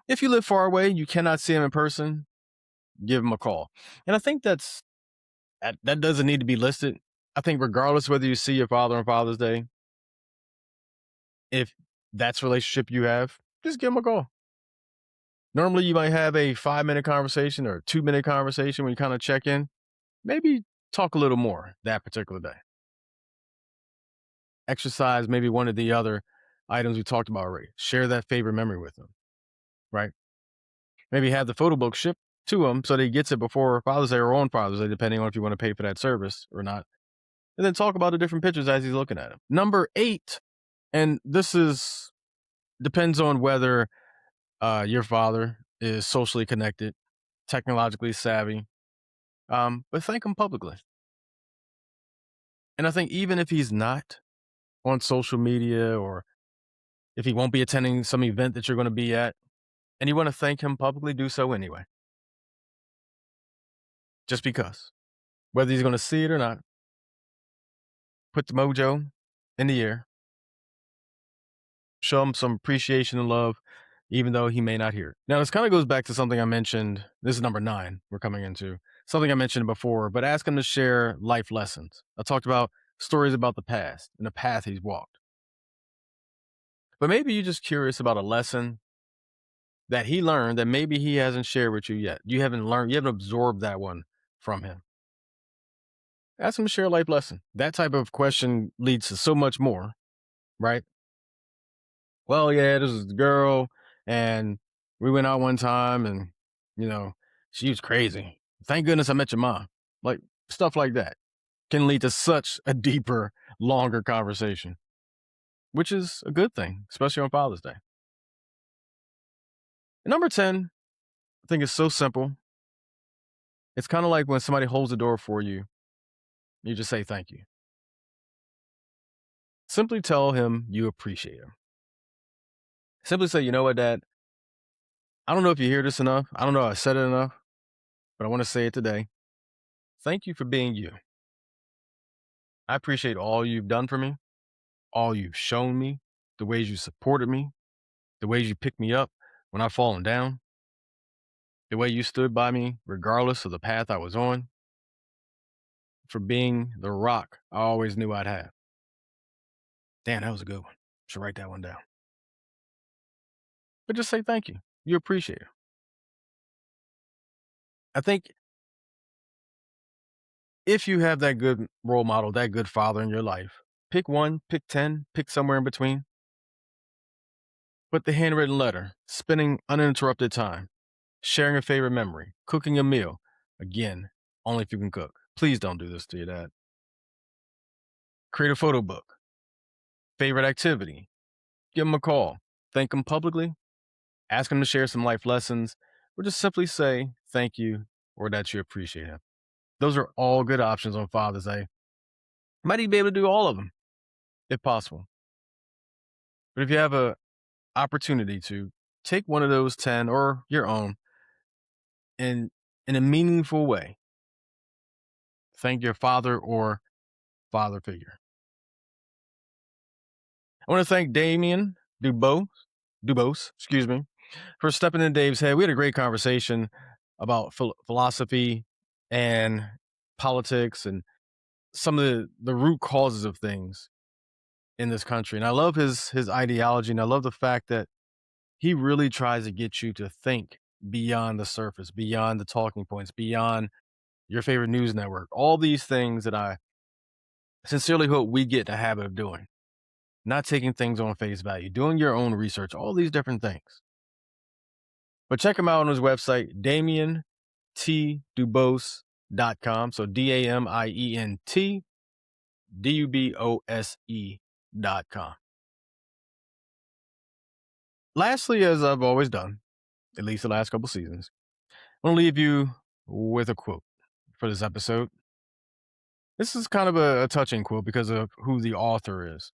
if you live far away, you cannot see him in person, give him a call. And I think that doesn't need to be listed. I think regardless whether you see your father on Father's Day, if that's the relationship you have, just give him a call. Normally, you might have a 5-minute conversation or a 2-minute conversation when you kind of check in. Maybe talk a little more that particular day. Exercise, maybe one of the other items we talked about already. Share that favorite memory with them, right? Maybe have the photo book shipped to him so that he gets it before Father's Day or on Father's Day, depending on if you want to pay for that service or not. And then talk about the different pictures as he's looking at them. Number 8, and this depends on whether your father is socially connected, technologically savvy, but thank him publicly. And I think even if he's not on social media, or if he won't be attending some event that you're going to be at, and you want to thank him publicly, do so anyway. Just because. Whether he's going to see it or not, put the mojo in the air. Show him some appreciation and love, even though he may not hear it. Now, this kind of goes back to something I mentioned. This is number 9 we're coming into. Something I mentioned before, but ask him to share life lessons. I talked about stories about the past and the path he's walked. But maybe you're just curious about a lesson that he learned that maybe he hasn't shared with you yet. You haven't absorbed that one from him. Ask him to share a life lesson. That type of question leads to so much more, right? Well, yeah, this is the girl, and we went out one time, and, she was crazy. Thank goodness I met your mom. Like, stuff like that can lead to such a deeper, longer conversation, which is a good thing, especially on Father's Day. And number 10, I think it's so simple. It's kind of like when somebody holds the door for you, you just say thank you. Simply tell him you appreciate him. Simply say, you know what, Dad? I don't know if you hear this enough. I don't know if I said it enough, but I want to say it today. Thank you for being you. I appreciate all you've done for me, all you've shown me, the ways you supported me, the ways you picked me up when I've fallen down, the way you stood by me regardless of the path I was on, for being the rock I always knew I'd have. Damn, that was a good one. Should write that one down. But just say thank you. You appreciate it. I think if you have that good role model, that good father in your life, pick one, pick 10, pick somewhere in between. But the handwritten letter, spending uninterrupted time, sharing a favorite memory, cooking a meal, again, only if you can cook. Please don't do this to your dad. Create a photo book, favorite activity, give him a call, thank him publicly, ask him to share some life lessons, or just simply say thank you or that you appreciate him. Those are all good options on Father's Day. Might even be able to do all of them, if possible. But if you have a opportunity to take one of those 10 or your own and in a meaningful way, thank your father or father figure. I want to thank Damien Dubose, for stepping in Dave's head. We had a great conversation about philosophy and politics and some of the root causes of things in this country. And I love his ideology, and I love the fact that he really tries to get you to think beyond the surface, beyond the talking points, beyond your favorite news network. All these things that I sincerely hope we get in the habit of doing. Not taking things on face value, doing your own research, all these different things. But check him out on his website, DamienTDubose.com. So DamienTDubose.com. Lastly, as I've always done, at least the last couple seasons, I want to leave you with a quote for this episode. This is kind of a touching quote because of who the author is.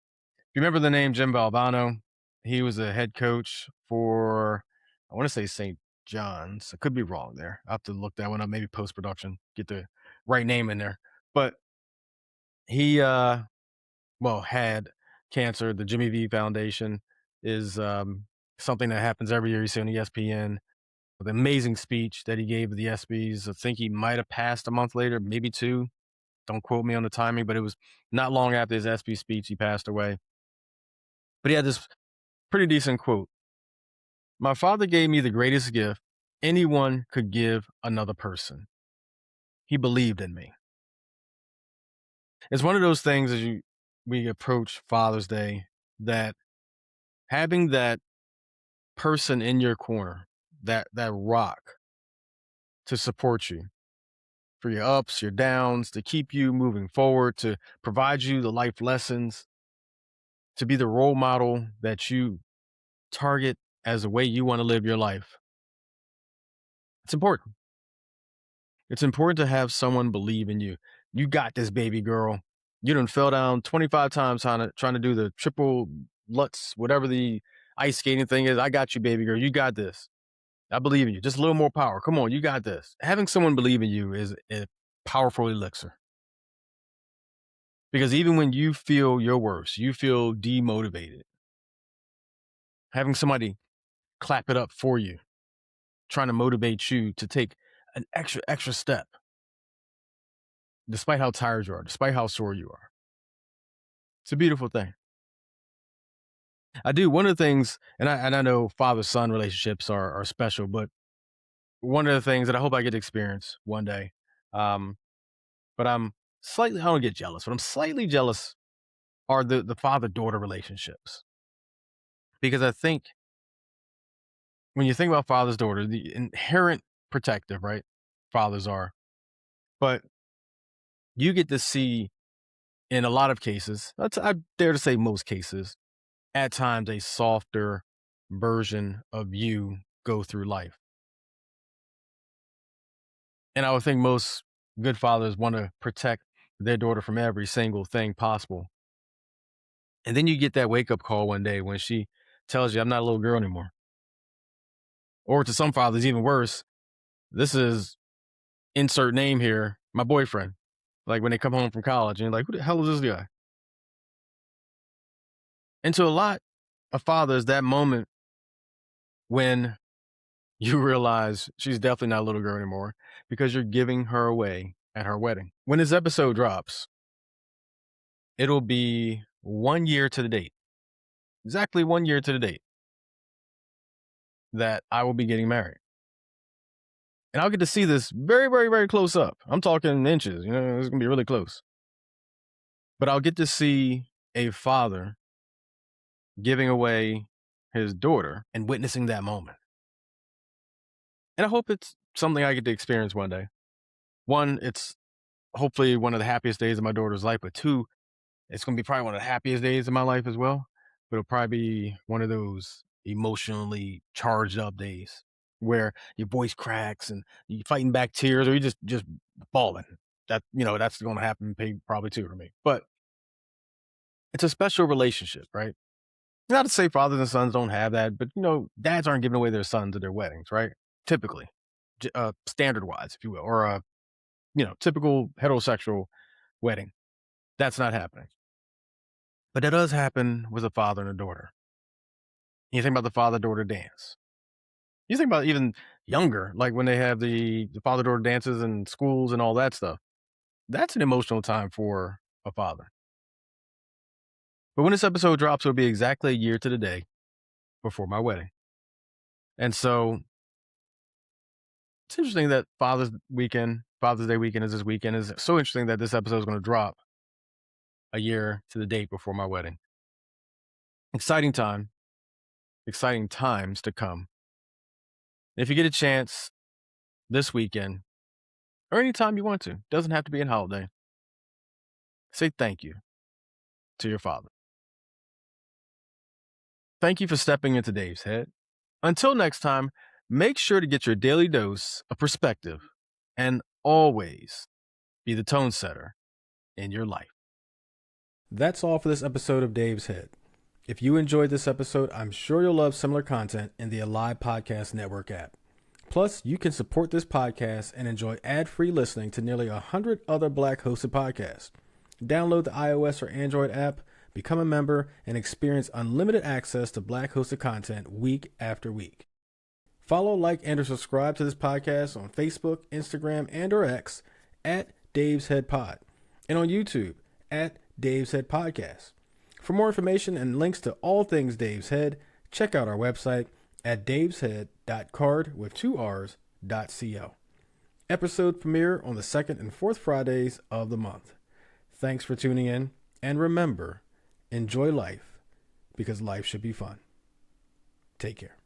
If you remember the name Jim Valvano, he was a head coach for, I want to say St. John's. I could be wrong there. I have to look that one up, maybe post-production, get the right name in there. But he, had cancer. The Jimmy V Foundation is something that happens every year. You see on ESPN. With an amazing speech that he gave to the ESPYs. I think he might have passed a month later, maybe 2. Don't quote me on the timing, but it was not long after his ESPY speech he passed away. But he had this pretty decent quote. My father gave me the greatest gift anyone could give another person. He believed in me. It's one of those things as we approach Father's Day that having that person in your corner, that rock to support you for your ups, your downs, to keep you moving forward, to provide you the life lessons, to be the role model that you target as a way you want to live your life. It's important. It's important to have someone believe in you. You got this, baby girl. You done fell down 25 times trying to do the triple Lutz, whatever the ice skating thing is. I got you, baby girl. You got this. I believe in you. Just a little more power. Come on, you got this. Having someone believe in you is a powerful elixir. Because even when you feel your worst, you feel demotivated, having somebody clap it up for you, trying to motivate you to take an extra step, despite how tired you are, despite how sore you are. It's a beautiful thing. I do. One of the things, and I know father-son relationships are special, but one of the things that I hope I get to experience one day, but I'm slightly, I don't get jealous, but I'm slightly jealous are the father-daughter relationships. Because I think when you think about father's daughter, the inherent protective, right? Fathers are. But you get to see, in a lot of cases, I dare to say most cases, at times a softer version of you go through life. And I would think most good fathers want to protect their daughter from every single thing possible. And then you get that wake-up call one day when she tells you, I'm not a little girl anymore. Or to some fathers, even worse, this is insert name here, my boyfriend. Like when they come home from college and you're like, who the hell is this guy? And to a lot of fathers, that moment when you realize she's definitely not a little girl anymore because you're giving her away at her wedding. When this episode drops, it'll be 1 year to the date, exactly 1 year to the date that I will be getting married. And I'll get to see this very, very, very close up. I'm talking inches, it's going to be really close. But I'll get to see a father giving away his daughter and witnessing that moment. And I hope it's something I get to experience one day. One, it's hopefully one of the happiest days of my daughter's life, but two, it's going to be probably one of the happiest days of my life as well. But it'll probably be one of those emotionally charged up days where your voice cracks and you're fighting back tears or you just bawling. That, that's going to happen probably too for me. But it's a special relationship, right? Not to say fathers and sons don't have that, but dads aren't giving away their sons at their weddings, right? Typically, standard wise, if you will, or a typical heterosexual wedding. That's not happening. But that does happen with a father and a daughter. You think about the father-daughter dance. You think about even younger, like when they have the father-daughter dances in schools and all that stuff. That's an emotional time for a father. But when this episode drops, it'll be exactly a year to the day before my wedding. And so it's interesting that Father's Day weekend is this weekend. It's so interesting that this episode is going to drop a year to the date before my wedding. Exciting time. Exciting times to come. If you get a chance this weekend or anytime you want to, doesn't have to be a holiday, say thank you to your father. Thank you for stepping into Dave's head. Until next time, make sure to get your daily dose of perspective and always be the tone setter in your life. That's all for this episode of Dave's Head. If you enjoyed this episode, I'm sure you'll love similar content in the Alive Podcast Network app. Plus, you can support this podcast and enjoy ad-free listening to nearly 100 other Black-hosted podcasts. Download the iOS or Android app, become a member, and experience unlimited access to Black-hosted content week after week. Follow, like, and or subscribe to this podcast on Facebook, Instagram, and or X at Dave's Head Pod, and on YouTube at Dave's Head Podcast. For more information and links to all things Dave's Head, check out our website at daveshead.card.co. Episode premiere on the 2nd and 4th Fridays of the month. Thanks for tuning in, and remember, enjoy life because life should be fun. Take care.